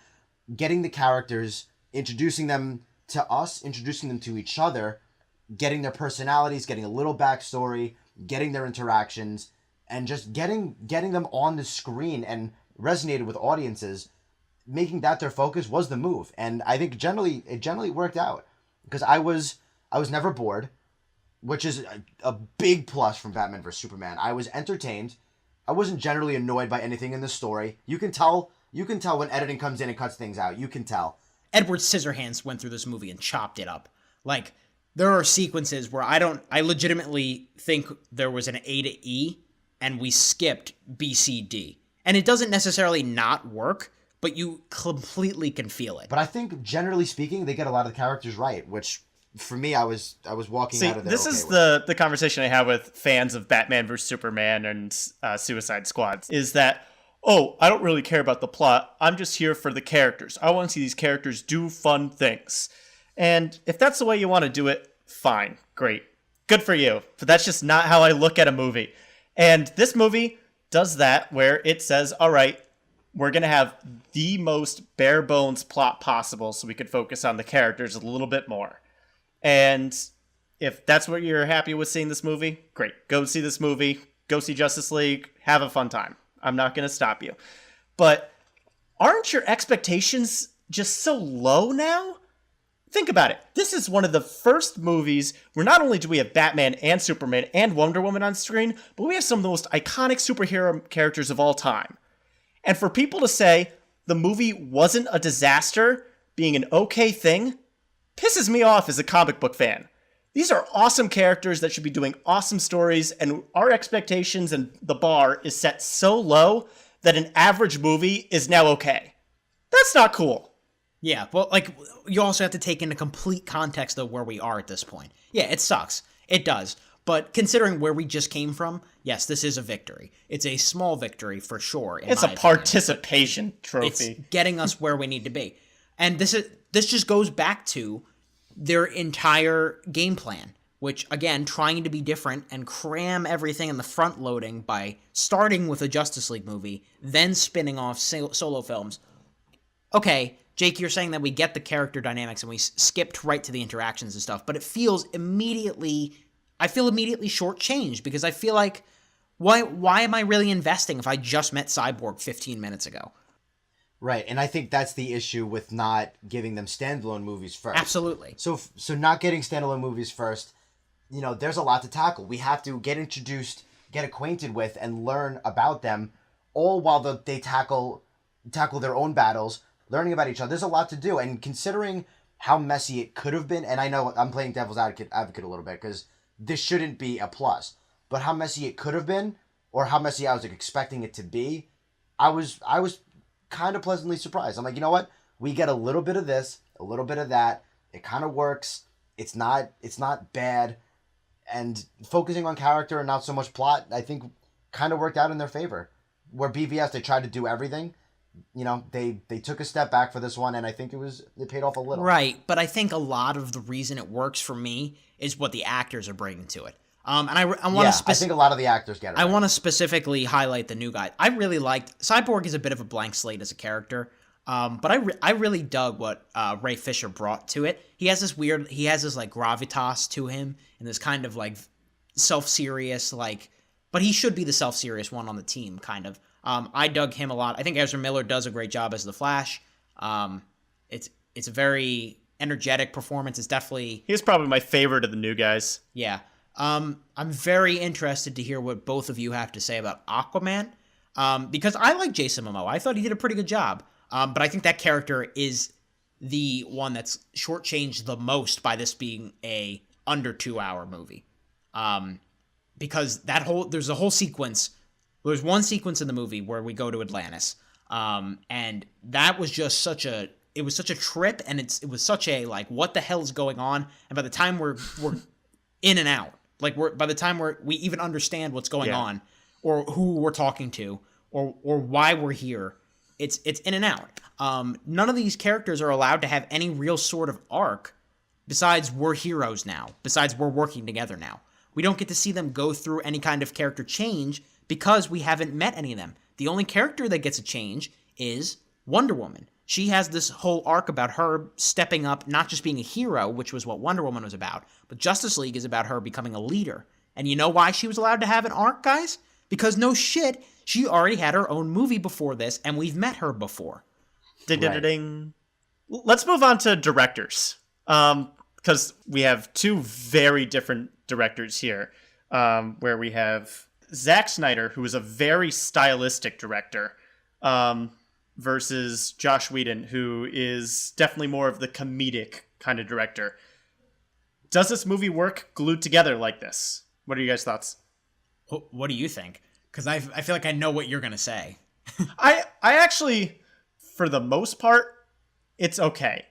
getting the characters, introducing them to us, introducing them to each other, getting their personalities, getting a little backstory, getting their interactions, and just getting them on the screen and resonated with audiences, making that their focus was the move. And I think it generally worked out, because I was never bored, which is a big plus from Batman vs. Superman. I was entertained. I wasn't generally annoyed by anything in the story. You can tell when editing comes in and cuts things out. You can tell. Edward Scissorhands went through this movie and chopped it up. Like, there are sequences where I legitimately think there was an A to E and we skipped B, C, D. And it doesn't necessarily not work, but you completely can feel it. But I think, generally speaking, they get a lot of the characters right, which, for me, I was walking out of there. This is the conversation I have with fans of Batman vs. Superman and Suicide Squad, is that, I don't really care about the plot. I'm just here for the characters. I want to see these characters do fun things. And if that's the way you want to do it, fine, great. Good for you. But that's just not how I look at a movie. And this movie does that, where it says, all right, we're going to have the most bare bones plot possible so we could focus on the characters a little bit more. And if that's what you're happy with seeing this movie, great. Go see this movie. Go see Justice League. Have a fun time. I'm not going to stop you. But aren't your expectations just so low now? Think about it. This is one of the first movies where not only do we have Batman and Superman and Wonder Woman on screen, but we have some of the most iconic superhero characters of all time. And for people to say the movie wasn't a disaster, being an okay thing, pisses me off as a comic book fan. These are awesome characters that should be doing awesome stories, and our expectations and the bar is set so low that an average movie is now okay. That's not cool. Yeah, well, like, you also have to take into complete context of where we are at this point. Yeah, it sucks. It does. But considering where we just came from, yes, this is a victory. It's a small victory for sure. It's a participation trophy. It's getting us where we need to be. And this just goes back to their entire game plan, which, again, trying to be different and cram everything in the front loading by starting with a Justice League movie, then spinning off solo films. Okay, Jake, you're saying that we get the character dynamics and we skipped right to the interactions and stuff, but it feels immediately shortchanged because I feel like, why am I really investing if I just met Cyborg 15 minutes ago? Right, and I think that's the issue with not giving them standalone movies first. Absolutely. So not getting standalone movies first, there's a lot to tackle. We have to get introduced, get acquainted with, and learn about them, all while they tackle their own battles, learning about each other. There's a lot to do, and considering how messy it could have been, and I know I'm playing devil's advocate a little bit, because this shouldn't be a plus, but how messy it could have been, or how messy I was expecting it to be, I was kind of pleasantly surprised. I'm like, you know what? We get a little bit of this, a little bit of that. It kind of works. It's not bad. And focusing on character and not so much plot, I think kind of worked out in their favor. Where BVS, they tried to do everything. They took a step back for this one, and I think it paid off a little. Right, but I think a lot of the reason it works for me is what the actors are bringing to it. And I want to I think a lot of the actors get it. I want to specifically highlight the new guy. I really liked Cyborg is a bit of a blank slate as a character, but I really dug what Ray Fisher brought to it. He has this like gravitas to him and this kind of like self-serious but he should be the self-serious one on the team kind of. I dug him a lot. I think Ezra Miller does a great job as the Flash. It's a very energetic performance. It's definitely he's probably my favorite of the new guys. Yeah. I'm very interested to hear what both of you have to say about Aquaman, because I like Jason Momoa. I thought he did a pretty good job, but I think that character is the one that's shortchanged the most by this being a under 2-hour movie, because there's a whole sequence. There's one sequence in the movie where we go to Atlantis, and that was just such a trip, and it was such a what the hell is going on? And by the time we're in and out. By the time we even understand what's going on, or who we're talking to, or why we're here, it's in and out. None of these characters are allowed to have any real sort of arc, besides we're heroes now, besides we're working together now. We don't get to see them go through any kind of character change because we haven't met any of them. The only character that gets a change is Wonder Woman. She has this whole arc about her stepping up, not just being a hero, which was what Wonder Woman was about, but Justice League is about her becoming a leader. And you know why she was allowed to have an arc, guys? Because no shit, she already had her own movie before this, and we've met her before. Ding. Let's move on to directors, because we have two very different directors here, where we have Zack Snyder, who is a very stylistic director, versus Joss Whedon, who is definitely more of the comedic kind of director. Does this movie work glued together like this? What are you guys' thoughts? What do you think? Because I feel like I know what you're going to say. I actually, for the most part, it's okay.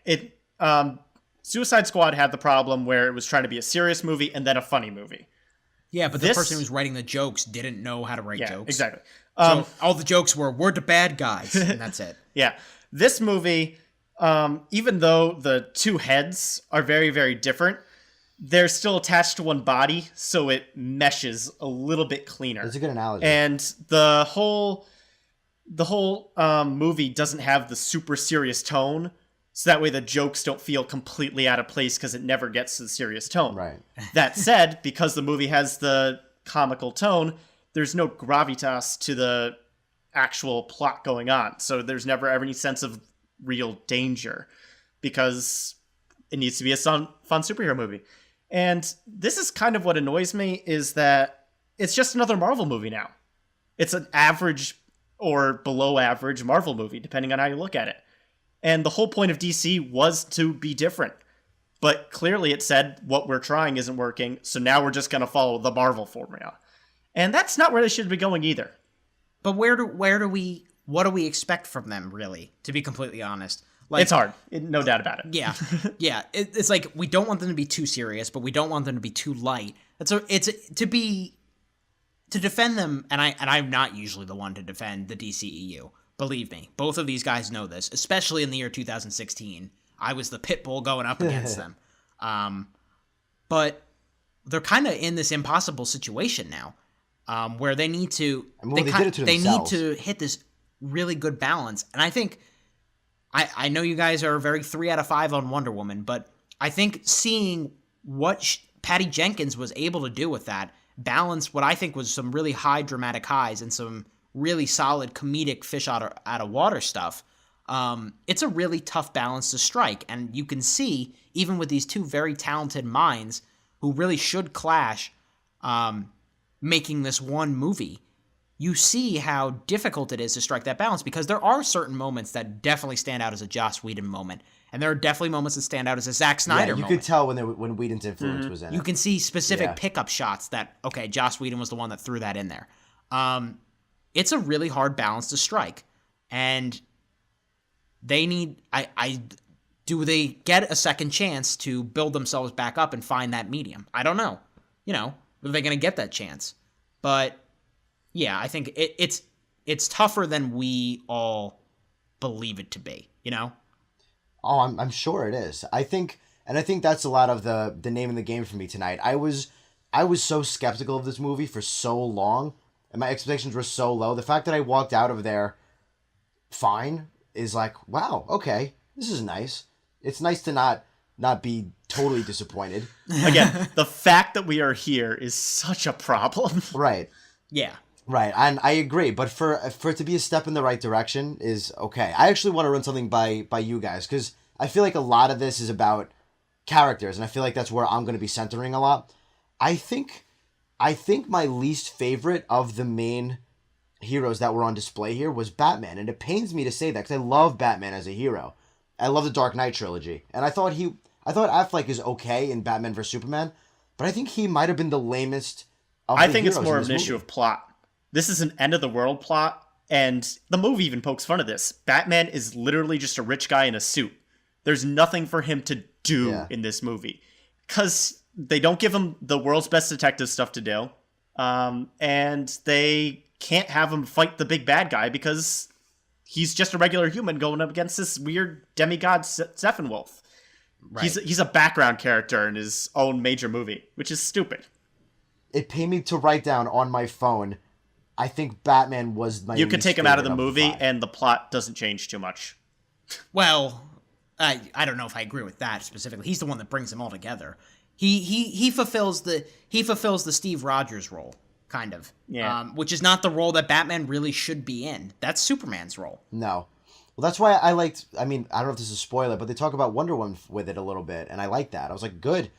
Suicide Squad had the problem where it was trying to be a serious movie and then a funny movie. Yeah, but the person who was writing the jokes didn't know how to write jokes. Exactly. So all the jokes were the bad guys, and that's it. Yeah. This movie, even though the two heads are very, very different, they're still attached to one body, so it meshes a little bit cleaner. That's a good analogy. And the whole movie doesn't have the super serious tone, so that way the jokes don't feel completely out of place because it never gets to the serious tone. Right. That said, because the movie has the comical tone, there's no gravitas to the actual plot going on. So there's never ever any sense of real danger, because it needs to be a fun superhero movie. And this is kind of what annoys me, is that it's just another Marvel movie now. It's an average or below average Marvel movie, depending on how you look at it. And the whole point of DC was to be different. But clearly it said what we're trying isn't working, so now we're just going to follow the Marvel formula. And that's not where they should be going either. But what do we expect from them, really, to be completely honest? Like, it's hard. No doubt about it. Yeah. Yeah. It's like, we don't want them to be too serious, but we don't want them to be too light. And so it's to defend them, and I'm not usually the one to defend the DCEU. Believe me, both of these guys know this, especially in the year 2016. I was the pit bull going up against them. But they're kind of in this impossible situation now, where they need to, they need to hit this really good balance. And I think, I know you guys are very 3 out of 5 on Wonder Woman, but I think seeing what Patty Jenkins was able to do with that, balance what I think was some really high dramatic highs and some really solid comedic fish out of water stuff, it's a really tough balance to strike. And you can see, even with these two very talented minds who really should clash, making this one movie, you see how difficult it is to strike that balance, because there are certain moments that definitely stand out as a Joss Whedon moment, and there are definitely moments that stand out as a Zack Snyder moment. You could tell when Whedon's influence was in it. You can see specific pickup shots that, okay, Joss Whedon was the one that threw that in there. It's a really hard balance to strike, and they need, do they get a second chance to build themselves back up and find that medium? I don't know. Are they going to get that chance? But yeah, I think it's tougher than we all believe it to be, Oh, I'm sure it is. I think that's a lot of the name of the game for me tonight. I was so skeptical of this movie for so long, and my expectations were so low. The fact that I walked out of there fine is like, wow, okay, this is nice. It's nice to not be totally disappointed. Again, the fact that we are here is such a problem. Right. Yeah. Right, and I agree, but for it to be a step in the right direction is okay. I actually want to run something by you guys, because I feel like a lot of this is about characters, and I feel like that's where I'm going to be centering a lot. I think my least favorite of the main heroes that were on display here was Batman, and it pains me to say that, because I love Batman as a hero. I love the Dark Knight trilogy, and I thought Affleck is okay in Batman vs Superman, but I think he might have been the lamest of the I think heroes it's more in of this an movie. issue of plot. This is an end-of-the-world plot, and the movie even pokes fun of this. Batman is literally just a rich guy in a suit. There's nothing for him to do in this movie, because they don't give him the world's best detective stuff to do, and they can't have him fight the big bad guy because he's just a regular human going up against this weird demigod Steppenwolf. Right. He's a background character in his own major movie, which is stupid. It paid me to write down on my phone, I think Batman was my You could least take him out of the favorite movie, five. and the plot doesn't change too much. Well, I don't know if I agree with that specifically. He's the one that brings them all together. He fulfills the Steve Rogers role, kind of. Yeah. Which is not the role that Batman really should be in. That's Superman's role. No. Well, that's why I liked, I don't know if this is a spoiler, but they talk about Wonder Woman with it a little bit, and I like that. I was like, good.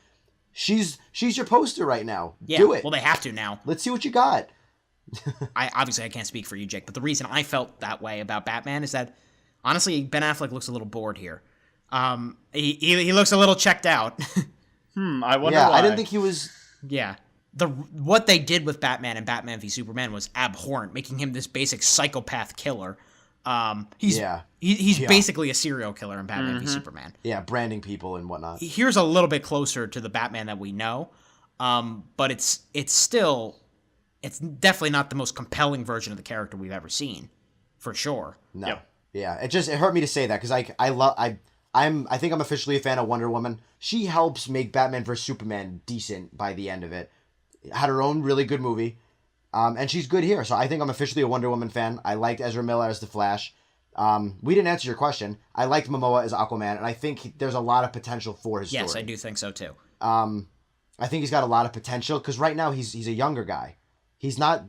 She's your poster right now. Yeah, Do it. well, they have to now. Let's see what you got. I can't speak for you, Jake, but the reason I felt that way about Batman is that, honestly, Ben Affleck looks a little bored here. He looks a little checked out. I wonder why. I didn't think he was... Yeah. What they did with Batman and Batman v Superman was abhorrent, making him this basic psychopath killer. He's basically a serial killer in Batman v Superman. Yeah, branding people and whatnot. Here's a little bit closer to the Batman that we know, but it's definitely not the most compelling version of the character we've ever seen, for sure. No. Yep. Yeah, it hurt me to say that, because I think I'm officially a fan of Wonder Woman. She helps make Batman vs Superman decent by the end of it. Had her own really good movie. And she's good here, so I think I'm officially a Wonder Woman fan. I liked Ezra Miller as the Flash. We didn't answer your question. I liked Momoa as Aquaman, and I think there's a lot of potential for his story. Yes, I do think so too. I think he's got a lot of potential, because right now he's a younger guy. He's not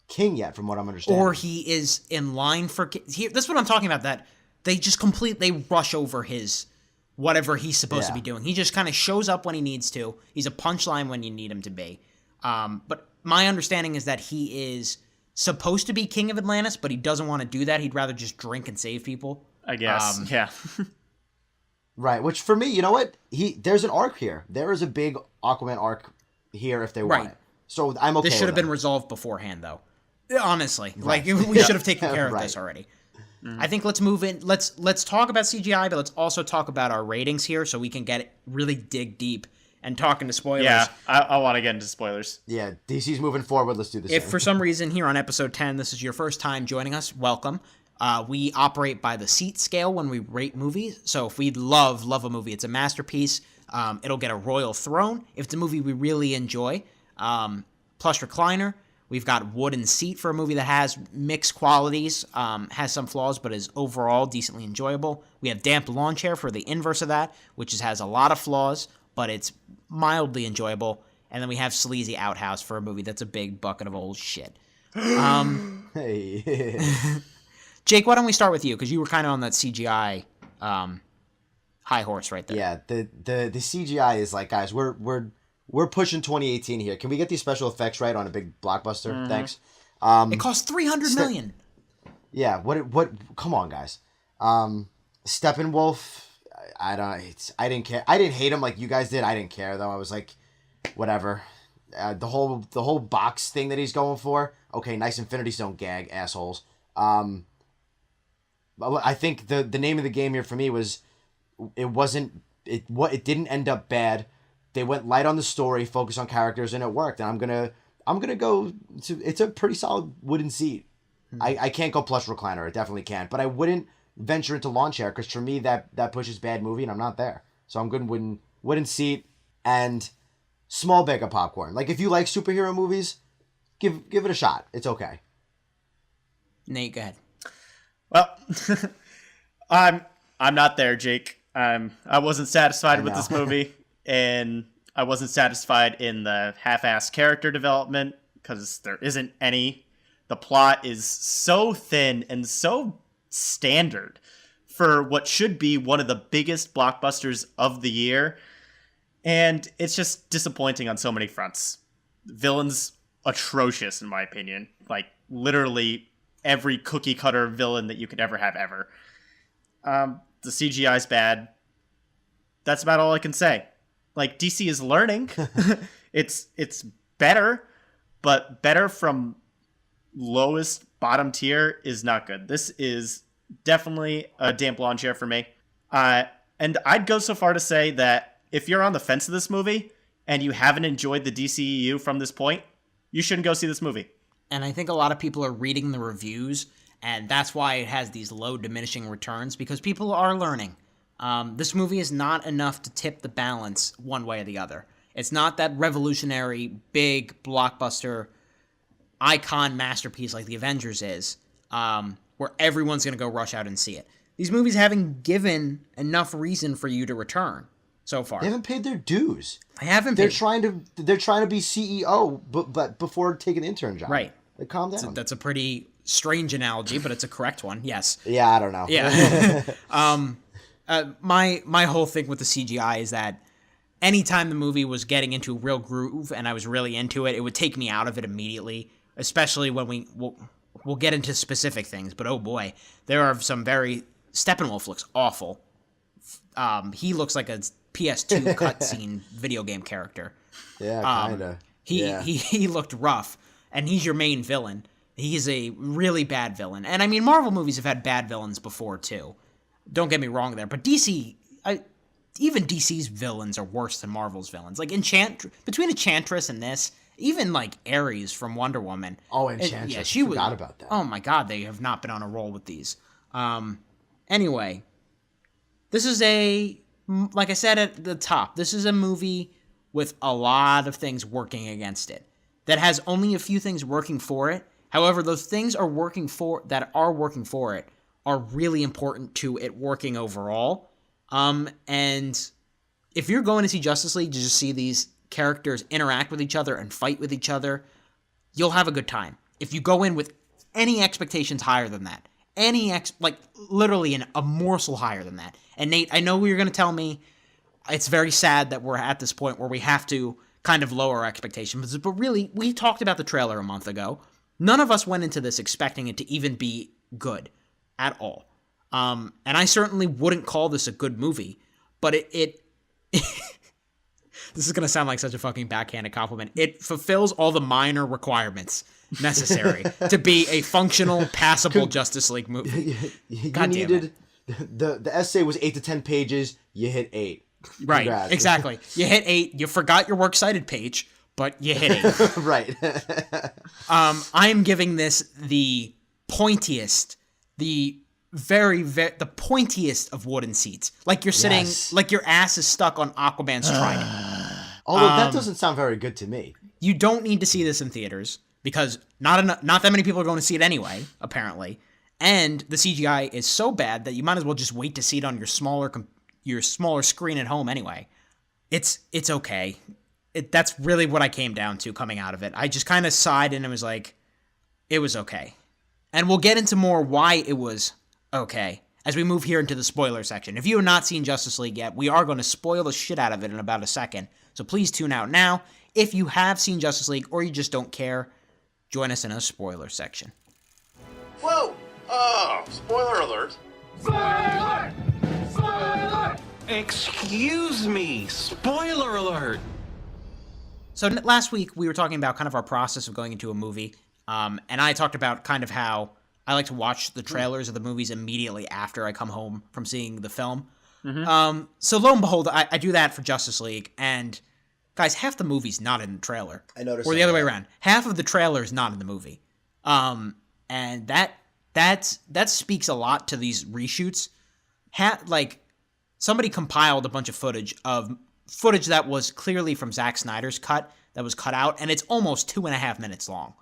king yet, from what I'm understanding. Or he is in line for... That's what I'm talking about, that they just they rush over his whatever he's supposed to be doing. He just kind of shows up when he needs to. He's a punchline when you need him to be. But my understanding is that he is supposed to be king of Atlantis, but he doesn't want to do that. He'd rather just drink and save people. I guess. Yeah. Right. Which for me, you know what? There's an arc here. There is a big Aquaman arc here if they want it. So I'm okay. This should have been resolved beforehand, though. Honestly, like we should have taken care of this already. I think let's move in. Let's talk about CGI, but let's also talk about our ratings here, so we can really dig deep and talk into spoilers. Yeah, I want to get into spoilers. Yeah, DC's moving forward. Let's do this. If for some reason here on episode 10, this is your first time joining us, welcome. We operate by the seat scale when we rate movies. So if we love a movie, it's a masterpiece, it'll get a royal throne. If it's a movie we really enjoy, plus recliner. We've got wooden seat for a movie that has mixed qualities, has some flaws, but is overall decently enjoyable. We have damp lawn chair for the inverse of that, which has a lot of flaws, but it's mildly enjoyable. And then we have sleazy outhouse for a movie that's a big bucket of old shit. Hey. Jake, why don't we start with you? Because you were kind of on that CGI high horse right there. Yeah, the CGI is like, guys, we're pushing 2018 here. Can we get these special effects right on a big blockbuster? Thanks. It costs $300 million. Yeah. What? Come on, guys. Steppenwolf. I didn't care. I didn't hate him like you guys did. I didn't care though. I was like, whatever. The whole box thing that he's going for. Okay, nice Infinity Stone gag, assholes. I think the name of the game here for me was it didn't end up bad. They went light on the story, focused on characters, and it worked. And I'm gonna go to, it's a pretty solid wooden seat. I can't go plush recliner, I definitely can't. But I wouldn't venture into lawn chair because for me that pushes bad movie, and I'm not there. So I'm good wooden seat and small bag of popcorn. Like if you like superhero movies, give it a shot. It's okay. Nate, go ahead. Well, I'm not there, Jake. I wasn't satisfied with this movie. And I wasn't satisfied in the half-assed character development because there isn't any. The plot is so thin and so standard for what should be one of the biggest blockbusters of the year. And it's just disappointing on so many fronts. Villain's atrocious, in my opinion. Like, literally every cookie-cutter villain that you could ever have ever. The CGI's bad. That's about all I can say. Like, DC is learning. It's better, but better from lowest bottom tier is not good. This is definitely a damp lawn chair for me. And I'd go so far to say that if you're on the fence of this movie and you haven't enjoyed the DCEU from this point, you shouldn't go see this movie. And I think a lot of people are reading the reviews, and that's why it has these low diminishing returns, because people are learning. This movie is not enough to tip the balance one way or the other. It's not that revolutionary, big, blockbuster, icon masterpiece like The Avengers is, where everyone's going to go rush out and see it. These movies haven't given enough reason for you to return so far. They haven't paid their dues. They haven't. They're trying to be CEO, but before taking the intern job. Right. Like, calm down. That's a pretty strange analogy, but it's a correct one. Yes. Yeah, I don't know. Yeah. My whole thing with the CGI is that anytime the movie was getting into a real groove and I was really into it, it would take me out of it immediately, especially when we'll get into specific things, but oh boy, there are some very... Steppenwolf looks awful. He looks like a PS2 cutscene video game character. Yeah, kinda. He looked rough, and he's your main villain. He's a really bad villain. And I mean, Marvel movies have had bad villains before, too. Don't get me wrong there. But DC, even DC's villains are worse than Marvel's villains. Like, between Enchantress and this, even, like, Ares from Wonder Woman. Oh, Enchantress. I forgot about that. Oh, my God, they have not been on a roll with these. Anyway, this is like I said at the top, this is a movie with a lot of things working against it. That has only a few things working for it. However, those things that are working for it are really important to it working overall. And if you're going to see Justice League to just see these characters interact with each other and fight with each other, you'll have a good time. If you go in with any expectations higher than that, literally a morsel higher than that. And Nate, I know you're going to tell me it's very sad that we're at this point where we have to kind of lower our expectations, but really, we talked about the trailer a month ago. None of us went into this expecting it to even be good at all. And I certainly wouldn't call this a good movie, but it this is going to sound like such a fucking backhanded compliment. It fulfills all the minor requirements necessary to be a functional, passable Justice League movie. You needed the essay was 8 to 10 pages. You hit 8. Right, Congrats. exactly. You hit 8. You forgot your works cited page, but you hit 8. Right. I am giving this the pointiest, the pointiest of wooden seats. Like you're sitting, like your ass is stuck on Aquaman's trident. Although that doesn't sound very good to me. You don't need to see this in theaters because not that many people are going to see it anyway, apparently. And the CGI is so bad that you might as well just wait to see it on your smaller screen at home anyway. It's okay. That's really what I came down to coming out of it. I just kind of sighed and it was like, it was okay. And we'll get into more why it was okay as we move here into the spoiler section. If you have not seen Justice League yet, we are going to spoil the shit out of it in about a second. So please tune out now. If you have seen Justice League or you just don't care, join us in a spoiler section. Whoa! Oh, spoiler alert. Spoiler! Spoiler! Excuse me. Spoiler alert. So last week we were talking about kind of our process of going into a movie, and I talked about kind of how I like to watch the trailers of the movies immediately after I come home from seeing the film. Mm-hmm. So lo and behold, I do that for Justice League, and guys, half the movie's not in the trailer. I noticed. Or the other way around. Half of the trailer is not in the movie. And that speaks a lot to these reshoots. Somebody compiled a bunch of footage that was clearly from Zack Snyder's cut that was cut out, and it's almost 2.5 minutes long.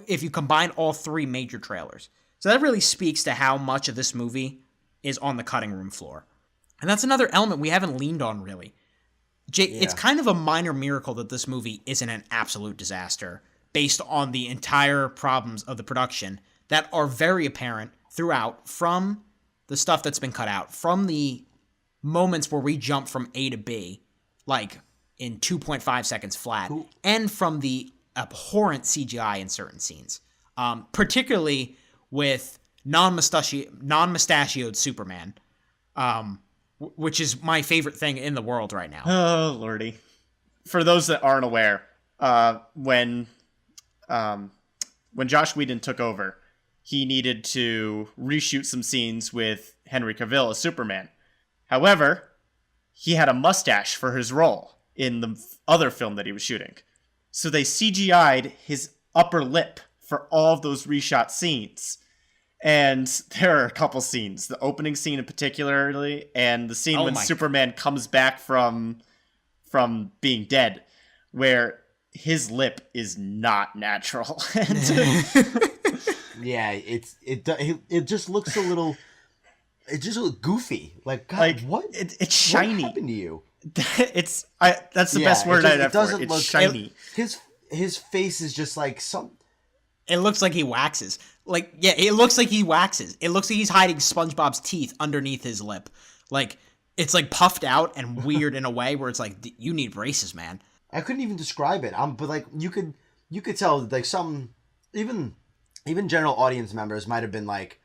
If you combine all 3 major trailers. So that really speaks to how much of this movie is on the cutting room floor. And that's another element we haven't leaned on, really. It's kind of a minor miracle that this movie isn't an absolute disaster based on the entire problems of the production that are very apparent throughout, from the stuff that's been cut out, from the moments where we jump from A to B, like in 2.5 seconds flat, and from the abhorrent CGI in certain scenes, particularly with non-mustachioed Superman, which is my favorite thing in the world right now. Oh, lordy. For those that aren't aware, when Josh Whedon took over, he needed to reshoot some scenes with Henry Cavill as Superman. However, he had a mustache for his role in the other film that he was shooting. So they CGI'd his upper lip for all of those reshot scenes. And there are a couple scenes, the opening scene in particularly, and the scene when Superman comes back from being dead, where his lip is not natural. Yeah, it just looks a little. It just looks goofy. Like, God, what? It's shiny. What happened to you? That's the best word I'd have for it. It's shiny. His face is just like some. It looks like he waxes. It looks like he waxes. It looks like he's hiding SpongeBob's teeth underneath his lip. Like, it's like puffed out and weird in a way where it's like, you need braces, man. I couldn't even describe it. But like you could tell like some even general audience members might have been like,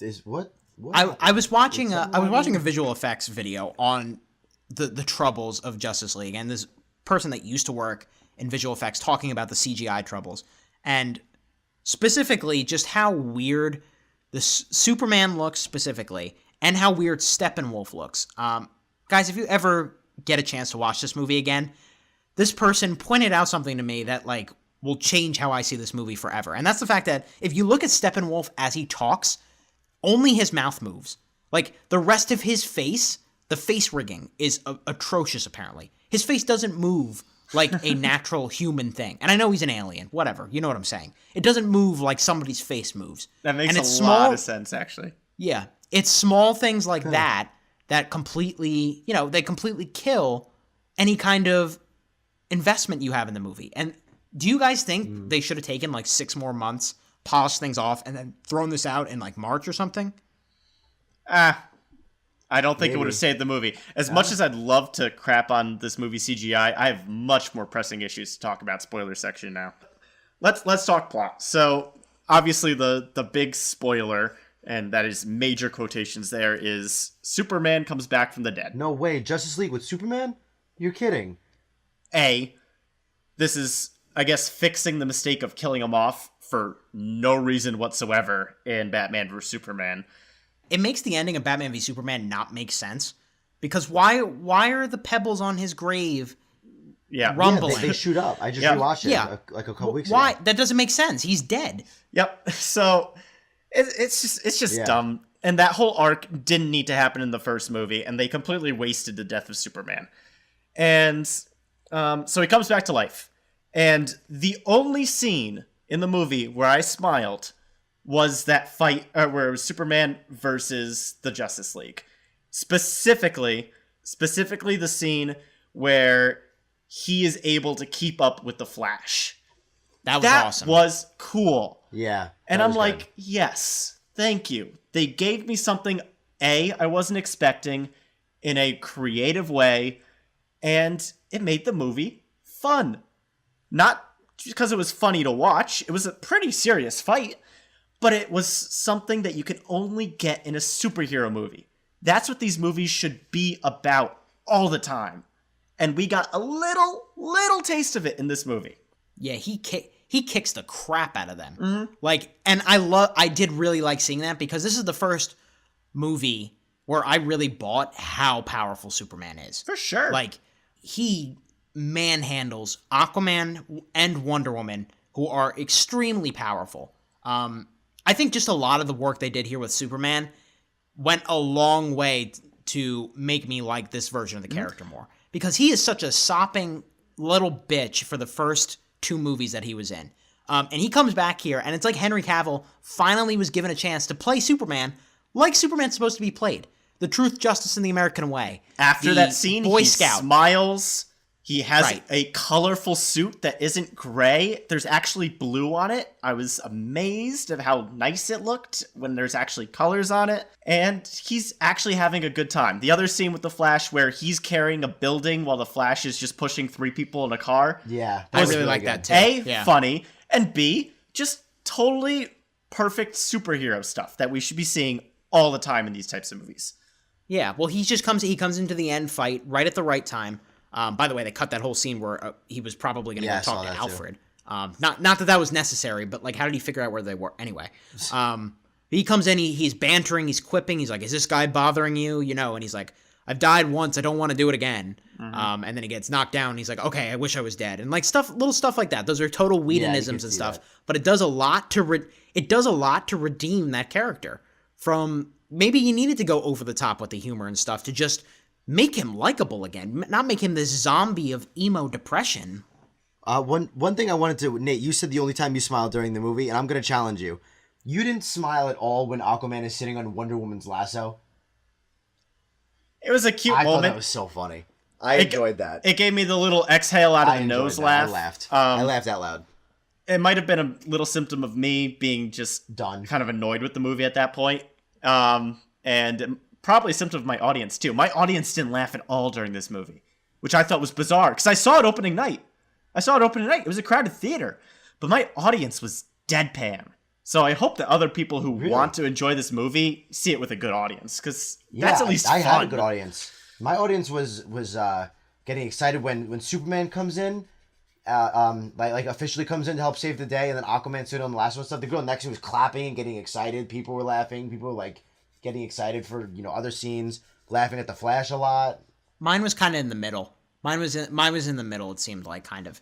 "Is what?" I was watching a visual effects video on the troubles of Justice League, and this person that used to work in visual effects talking about the CGI troubles, and specifically just how weird the Superman looks specifically, and how weird Steppenwolf looks. Guys, if you ever get a chance to watch this movie again, this person pointed out something to me that like will change how I see this movie forever, and that's the fact that if you look at Steppenwolf as he talks, only his mouth moves. Like, the rest of his face, the face rigging is atrocious, apparently. His face doesn't move like a natural human thing. And I know he's an alien, whatever, you know what I'm saying. It doesn't move like somebody's face moves. That makes lot of sense, actually. Yeah, it's small things like that completely, they completely kill any kind of investment you have in the movie. And do you guys think they should have taken like 6 more months polished things off and then thrown this out in like March or something. I don't think it would have saved the movie. As much as I'd love to crap on this movie CGI, I have much more pressing issues to talk about. Spoiler section now. Let's talk plot. So obviously the big spoiler, and that is major quotations there, is Superman comes back from the dead. No way, Justice League with Superman? You're kidding. This is, I guess, fixing the mistake of killing him off for no reason whatsoever in Batman vs. Superman. It makes the ending of Batman v Superman not make sense, because why are the pebbles on his grave rumbling? Yeah, they shoot up. I just rewatched it like a couple weeks ago. Why? That doesn't make sense. He's dead. Yep. So it's just dumb. And that whole arc didn't need to happen in the first movie, and they completely wasted the death of Superman. And so he comes back to life. And the only scene in the movie where I smiled was that fight where it was Superman versus the Justice League. Specifically the scene where he is able to keep up with the Flash. That was awesome. That was cool. Yeah. And I'm like, yes, thank you. They gave me something, I wasn't expecting in a creative way, and it made the movie fun. Not because it was funny to watch. It was a pretty serious fight, but it was something that you can only get in a superhero movie. That's what these movies should be about all the time. And we got a little taste of it in this movie. Yeah, he kicks the crap out of them. Mm-hmm. Like, and I did really like seeing that, because this is the first movie where I really bought how powerful Superman is. For sure. Like, he manhandles Aquaman and Wonder Woman, who are extremely powerful. I think just a lot of the work they did here with Superman went a long way to make me like this version of the character more. Because he is such a sopping little bitch for the first 2 movies that he was in. And he comes back here, and it's like Henry Cavill finally was given a chance to play Superman like Superman's supposed to be played. The truth, justice, and the American way. After that scene, Boy he Scout. Smiles. He has a colorful suit that isn't gray. There's actually blue on it. I was amazed at how nice it looked when there's actually colors on it. And he's actually having a good time. The other scene with the Flash where he's carrying a building while the Flash is just pushing 3 people in a car. Yeah. I really like that too. Funny. And B, just totally perfect superhero stuff that we should be seeing all the time in these types of movies. Yeah, well, he comes into the end fight right at the right time. By the way, they cut that whole scene where he was probably going to go talk to Alfred. Not that was necessary, but like, how did he figure out where they were? Anyway, he comes in, he's bantering, he's quipping, he's like, "Is this guy bothering you?" You know, and he's like, "I've died once, I don't want to do it again." Mm-hmm. And then he gets knocked down, and he's like, "Okay, I wish I was dead," and like little stuff like that. Those are total Whedonisms and stuff, but it does a lot to redeem that character from. Maybe you needed to go over the top with the humor and stuff to just make him likable again, not make him this zombie of emo depression. One thing I wanted to, Nate, you said the only time you smiled during the movie, and I'm going to challenge you. You didn't smile at all when Aquaman is sitting on Wonder Woman's lasso. It was a cute moment. I thought that was so funny. I enjoyed that. It gave me the little exhale out of the nose laugh. I laughed. I laughed out loud. It might have been a little symptom of me being just kind of annoyed with the movie at that point. And probably a symptom of my audience too. My audience didn't laugh at all during this movie, which I thought was bizarre because I saw it opening night. It was a crowded theater, but my audience was deadpan. So I hope that other people who want to enjoy this movie see it with a good audience, because that's at least fun. I had a good audience. My audience was getting excited when Superman comes in, like officially comes in to help save the day, and then Aquaman stood on the last one stuff. The girl next to me was clapping and getting excited. People were laughing. People were like getting excited for other scenes, laughing at the Flash a lot. Mine was kind of in the middle. Mine was in the middle. It seemed like kind of.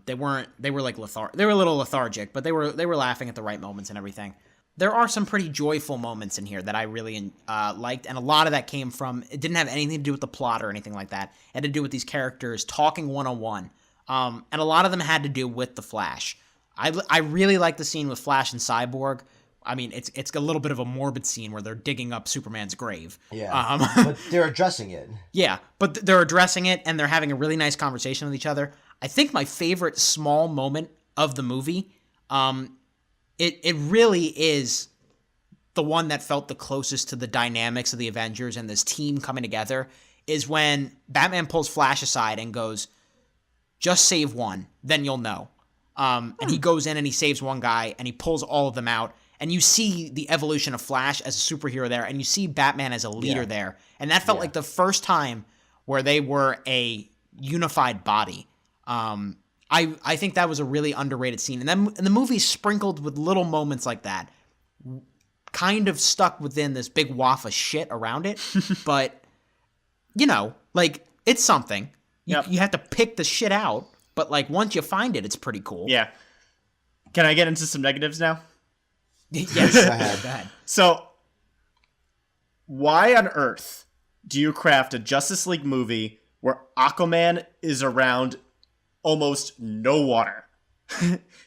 They were like they were a little lethargic, but they were laughing at the right moments and everything. There are some pretty joyful moments in here that I really liked, and a lot of that came from, it didn't have anything to do with the plot or anything like that. It had to do with these characters talking one-on-one, and a lot of them had to do with the Flash. I really like the scene with Flash and Cyborg. I mean, it's a little bit of a morbid scene where they're digging up Superman's grave. Yeah, but they're addressing it. Yeah, but they're addressing it, and they're having a really nice conversation with each other. I think my favorite small moment of the movie it really is the one that felt the closest to the dynamics of the Avengers and this team coming together is when Batman pulls Flash aside and goes, just save one, then you'll know. And he goes in and he saves one guy and he pulls all of them out. And you see the evolution of Flash as a superhero there, and you see Batman as a leader there. And that felt like the first time where they were a unified body. I think that was a really underrated scene. And then the movie's sprinkled with little moments like that, kind of stuck within this big waff of shit around it. But, you know, like, it's something. You have to pick the shit out, but, like, once you find it, it's pretty cool. Yeah. Can I get into some negatives now? Yes. Go ahead. So, why on earth do you craft a Justice League movie where Aquaman is around almost no water?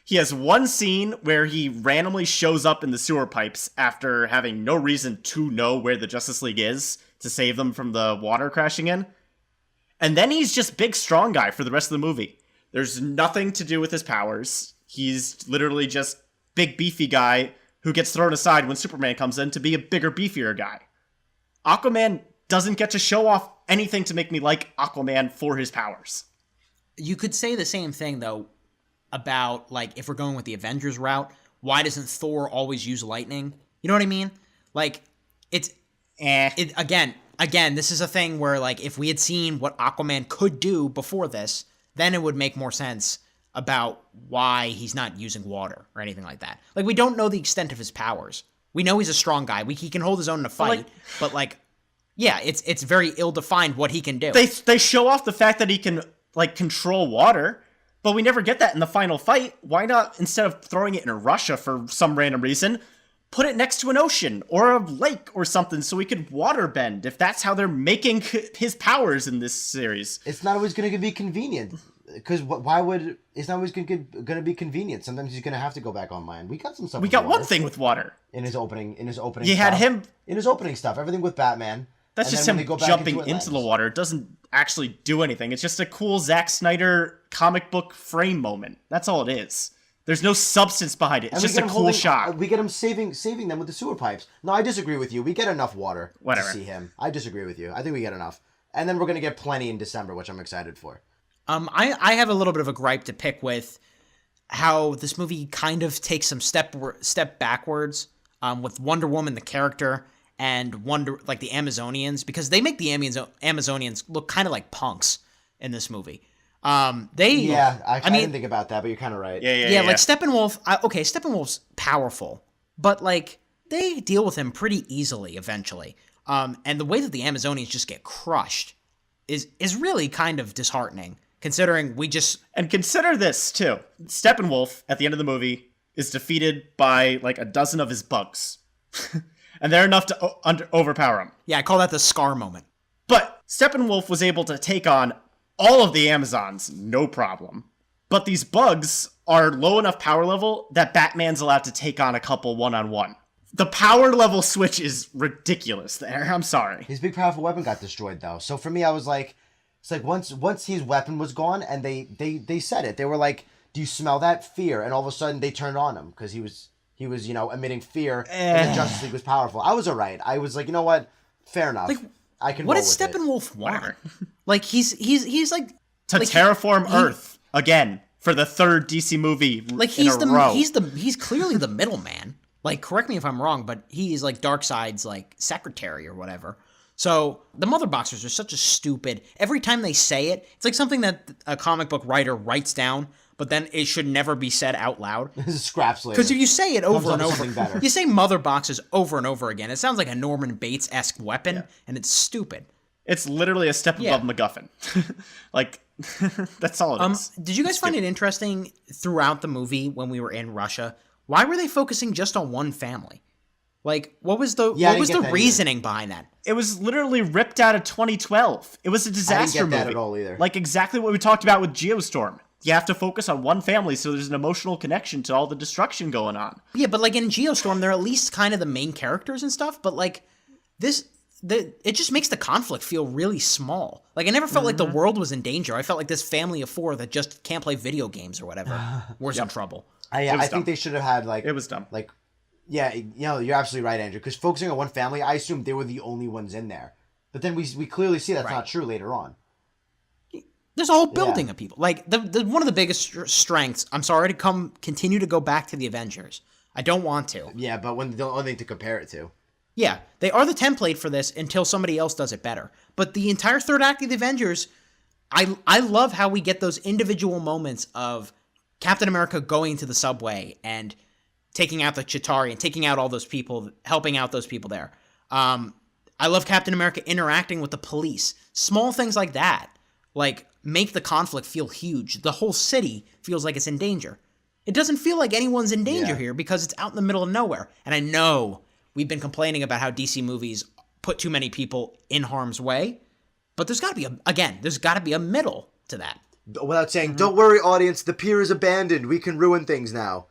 He has one scene where he randomly shows up in the sewer pipes after having no reason to know where the Justice League is to save them from the water crashing in. And then he's just big, strong guy for the rest of the movie. There's nothing to do with his powers. He's literally just big, beefy guy who gets thrown aside when Superman comes in to be a bigger, beefier guy. Aquaman doesn't get to show off anything to make me like Aquaman for his powers. You could say the same thing, though, about, like, if we're going with the Avengers route, why doesn't Thor always use lightning? You know what I mean? Like, again, this is a thing where, like, if we had seen what Aquaman could do before this, then it would make more sense about why he's not using water or anything like that. Like, we don't know the extent of his powers. We know he's a strong guy. He can hold his own in a fight, but, like, yeah, it's very ill-defined what he can do. They show off the fact that he can, like, control water, but we never get that in the final fight. Why not, instead of throwing it in Russia for some random reason, put it next to an ocean or a lake or something so he could water bend, if that's how they're making his powers in this series? It's not always going to be convenient. Because why would... It's not always going to be convenient. Sometimes he's going to have to go back on land. We got some stuff. We got one thing with water. In his opening You stuff. had him... In his opening stuff. Everything with Batman. That's just him jumping into the water. It doesn't actually do anything. It's just a cool Zack Snyder comic book frame moment. That's all it is. There's no substance behind it. It's just a cool shot. We get him saving them with the sewer pipes. No, I disagree with you. We get enough water to see him. I disagree with you. I think we get enough. And then we're going to get plenty in December, which I'm excited for. I have a little bit of a gripe to pick with how this movie kind of takes some step backwards with Wonder Woman, the character, and the Amazonians, because they make the Amazonians look kind of like punks in this movie. I didn't think about that, but you're kind of right. Yeah. Like Steppenwolf. Steppenwolf's powerful, but like they deal with him pretty easily eventually. And the way that the Amazonians just get crushed is really kind of disheartening. Considering And consider this, too. Steppenwolf, at the end of the movie, is defeated by, like, a dozen of his bugs. And they're enough to overpower him. Yeah, I call that the Scar moment. But Steppenwolf was able to take on all of the Amazons, no problem. But these bugs are low enough power level that Batman's allowed to take on a couple one-on-one. The power level switch is ridiculous there. I'm sorry. His big powerful weapon got destroyed, though. So for me, I was like... It's like once his weapon was gone, and they said it. They were like, "Do you smell that fear?" And all of a sudden, they turned on him because he was emitting fear. And the Justice League was powerful. I was alright. I was like, you know what? Fair enough. Like, I can. What roll did with Steppenwolf want? Like he's like to terraform Earth again for the third DC movie in a row. He's clearly the middleman. Like, correct me if I'm wrong, but he's like Darkseid's like secretary or whatever. So the Mother Boxers are such a stupid... Every time they say it, it's like something that a comic book writer writes down, but then it should never be said out loud. This is scraps later. Because if you say it over and over... You say Mother Boxers over and over again, it sounds like a Norman Bates-esque weapon, and it's stupid. It's literally a step above MacGuffin. Like, that's all it is. Did you guys find it interesting throughout the movie when we were in Russia? Why were they focusing just on one family? Like, what was the reasoning behind that? It was literally ripped out of 2012. It was a disaster movie. I didn't get that at all either. Like exactly what we talked about with Geostorm. You have to focus on one family so there's an emotional connection to all the destruction going on. Yeah, but like in Geostorm, they're at least kind of the main characters and stuff, but like it just makes the conflict feel really small. Like I never felt like the world was in danger. I felt like this family of four that just can't play video games or whatever was in trouble. I think they should have had like it was dumb. Like, yeah, you're absolutely right, Andrew. Because focusing on one family, I assumed they were the only ones in there, but then we clearly see that's not true later on. There's a whole building of people. Like the one of the biggest strengths. I'm sorry to continue to go back to the Avengers. I don't want to. Yeah, but when the only thing to compare it to. Yeah, they are the template for this until somebody else does it better. But the entire third act of the Avengers, I love how we get those individual moments of Captain America going to the subway and taking out the Chitauri and taking out all those people, helping out those people there. I love Captain America interacting with the police. Small things like that, like, make the conflict feel huge. The whole city feels like it's in danger. It doesn't feel like anyone's in danger here because it's out in the middle of nowhere. And I know we've been complaining about how DC movies put too many people in harm's way, but there's got to be a middle to that. Without saying, don't worry, audience, the pier is abandoned. We can ruin things now.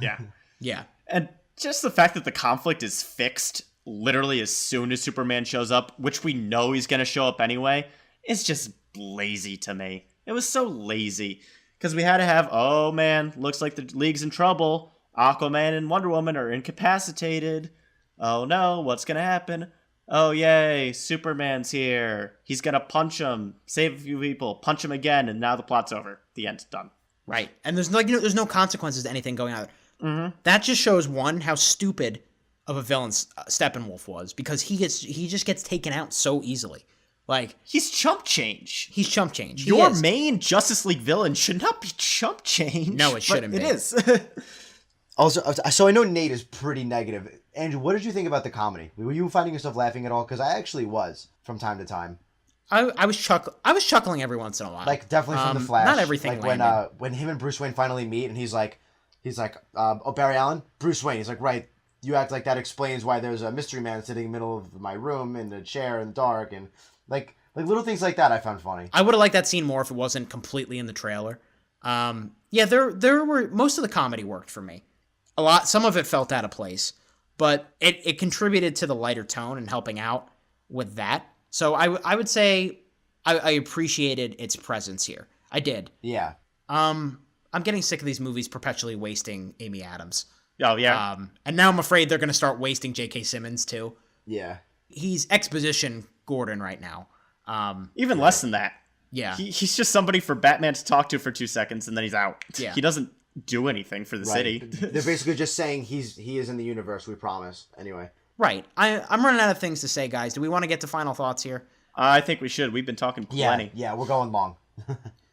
Yeah. Yeah. And just the fact that the conflict is fixed literally as soon as Superman shows up, which we know he's going to show up anyway, is just lazy to me. It was so lazy. Because we had to have, oh man, looks like the League's in trouble. Aquaman and Wonder Woman are incapacitated. Oh no, what's going to happen? Oh yay, Superman's here. He's going to punch him, save a few people, punch him again, and now the plot's over. The end's done. Right. And there's there's no consequences to anything going on. Mm-hmm. That just shows, one, how stupid of a villain Steppenwolf was, because he just gets taken out so easily. Like, he's chump change. He's chump change. Your main Justice League villain should not be chump change. No, it shouldn't be. It is. Also, so I know Nate is pretty negative. Andrew, what did you think about the comedy? Were you finding yourself laughing at all? Because I actually was from time to time. I was chuckling every once in a while. Like, definitely from The Flash. Not everything. Like when him and Bruce Wayne finally meet, and he's like, oh, Barry Allen, Bruce Wayne. He's like, right. You act like that explains why there's a mystery man sitting in the middle of my room in a chair in the dark, and like little things like that I found funny. I would have liked that scene more if it wasn't completely in the trailer. Yeah, there were, most of the comedy worked for me. Some of it felt out of place, but it contributed to the lighter tone and helping out with that. So I would say I appreciated its presence here. I did. Yeah. I'm getting sick of these movies perpetually wasting Amy Adams. Oh, yeah. And now I'm afraid they're going to start wasting J.K. Simmons, too. Yeah. He's exposition Gordon right now. Even less than that. Yeah. He's just somebody for Batman to talk to for 2 seconds, and then he's out. Yeah. He doesn't do anything for the city. They're basically just saying he is in the universe, we promise. Anyway. Right. I'm running out of things to say, guys. Do we want to get to final thoughts here? I think we should. We've been talking plenty. Yeah, we're going long.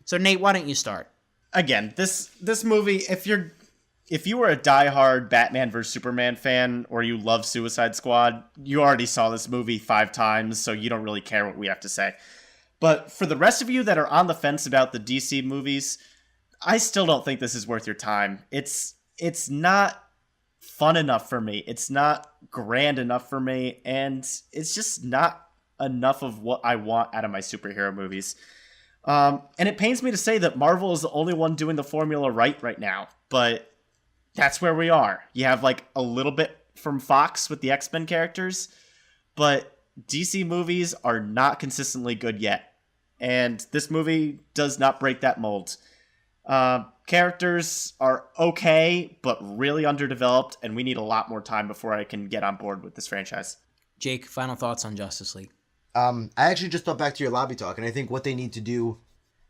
So, Nate, why don't you start? Again, this movie, if you were a diehard Batman vs. Superman fan, or you love Suicide Squad, you already saw this movie 5 times, so you don't really care what we have to say. But for the rest of you that are on the fence about the DC movies, I still don't think this is worth your time. It's not fun enough for me. It's not grand enough for me, and it's just not enough of what I want out of my superhero movies. And it pains me to say that Marvel is the only one doing the formula right now, but that's where we are. You have like a little bit from Fox with the X-Men characters, but DC movies are not consistently good yet. And this movie does not break that mold. Characters are okay, but really underdeveloped, and we need a lot more time before I can get on board with this franchise. Jake, final thoughts on Justice League? I actually just thought back to your lobby talk, and I think what they need to do,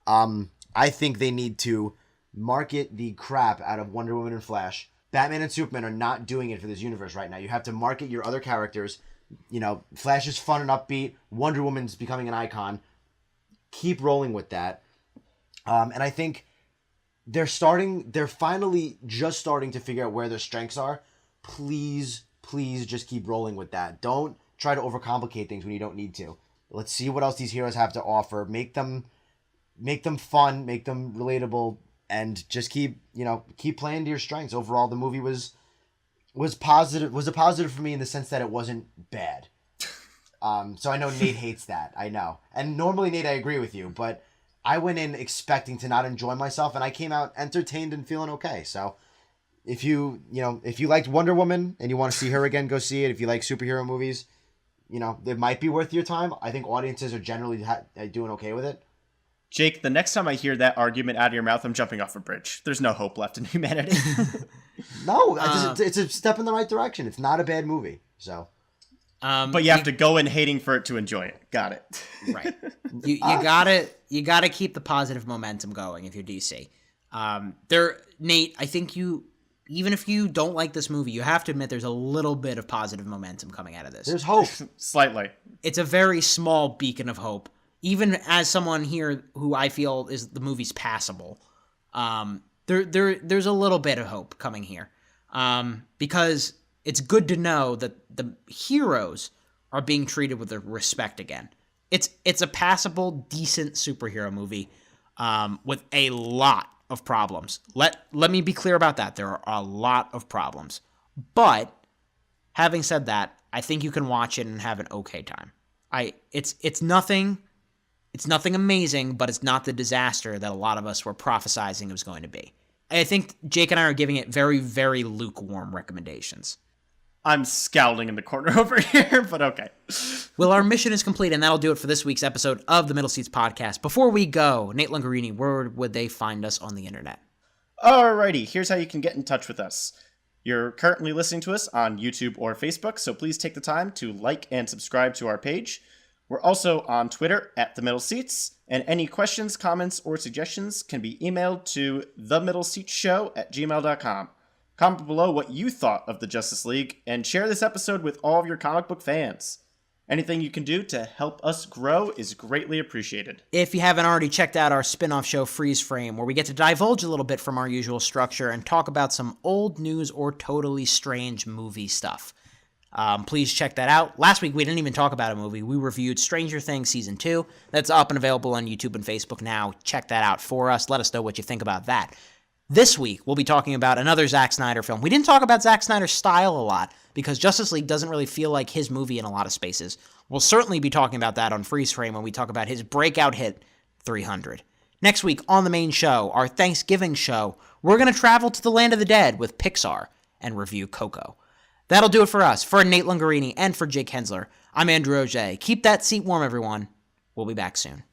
I think they need to market the crap out of Wonder Woman and Flash. Batman and Superman are not doing it for this universe right now. You have to market your other characters. You know, Flash is fun and upbeat. Wonder Woman's becoming an icon. Keep rolling with that. And I think they're finally just starting to figure out where their strengths are. Please just keep rolling with that. Don't try to overcomplicate things when you don't need to. Let's see what else these heroes have to offer. Make them fun, make them relatable, and just keep playing to your strengths. Overall, the movie was positive. Was a positive for me in the sense that it wasn't bad. So I know Nate hates that. I know. And normally, Nate, I agree with you, but I went in expecting to not enjoy myself, and I came out entertained and feeling okay. So if you liked Wonder Woman and you want to see her again, go see it. If you like superhero movies, it might be worth your time. I think audiences are generally doing okay with it. Jake, the next time I hear that argument out of your mouth, I'm jumping off a bridge. There's no hope left in humanity. No, it's a step in the right direction. It's not a bad movie. So, but you have to go in hating for it to enjoy it. Got it. Right. You gotta keep the positive momentum going if you're DC. Nate, I think even if you don't like this movie, you have to admit there's a little bit of positive momentum coming out of this. There's hope. Slightly. It's a very small beacon of hope. Even as someone here who I feel is the movie's passable, there's a little bit of hope coming here, because it's good to know that the heroes are being treated with respect again. It's a passable, decent superhero movie, with a lot of problems. Let me be clear about that. There are a lot of problems, but having said that, I think you can watch it and have an okay time. It's nothing amazing, but it's not the disaster that a lot of us were prophesizing it was going to be. I think Jake and I are giving it very, very lukewarm recommendations. I'm scowling in the corner over here, but okay. Well, our mission is complete, and that'll do it for this week's episode of the Middle Seats Podcast. Before we go, Nate Lungarini, where would they find us on the internet? Alrighty, here's how you can get in touch with us. You're currently listening to us on YouTube or Facebook, so please take the time to like and subscribe to our page. We're also on Twitter at The Middle Seats, and any questions, comments, or suggestions can be emailed to themiddleseatsshow@gmail.com. Comment below what you thought of the Justice League, and share this episode with all of your comic book fans. Anything you can do to help us grow is greatly appreciated. If you haven't already checked out our spin-off show, Freeze Frame, where we get to divulge a little bit from our usual structure and talk about some old news or totally strange movie stuff. Please check that out. Last week, we didn't even talk about a movie. We reviewed Stranger Things Season 2. That's up and available on YouTube and Facebook now. Check that out for us. Let us know what you think about that. This week, we'll be talking about another Zack Snyder film. We didn't talk about Zack Snyder's style a lot because Justice League doesn't really feel like his movie in a lot of spaces. We'll certainly be talking about that on Freeze Frame when we talk about his breakout hit, 300. Next week on the main show, our Thanksgiving show, we're going to travel to the land of the dead with Pixar and review Coco. That'll do it for us. For Nate Lungarini and for Jake Hensler, I'm Andrew Auger. Keep that seat warm, everyone. We'll be back soon.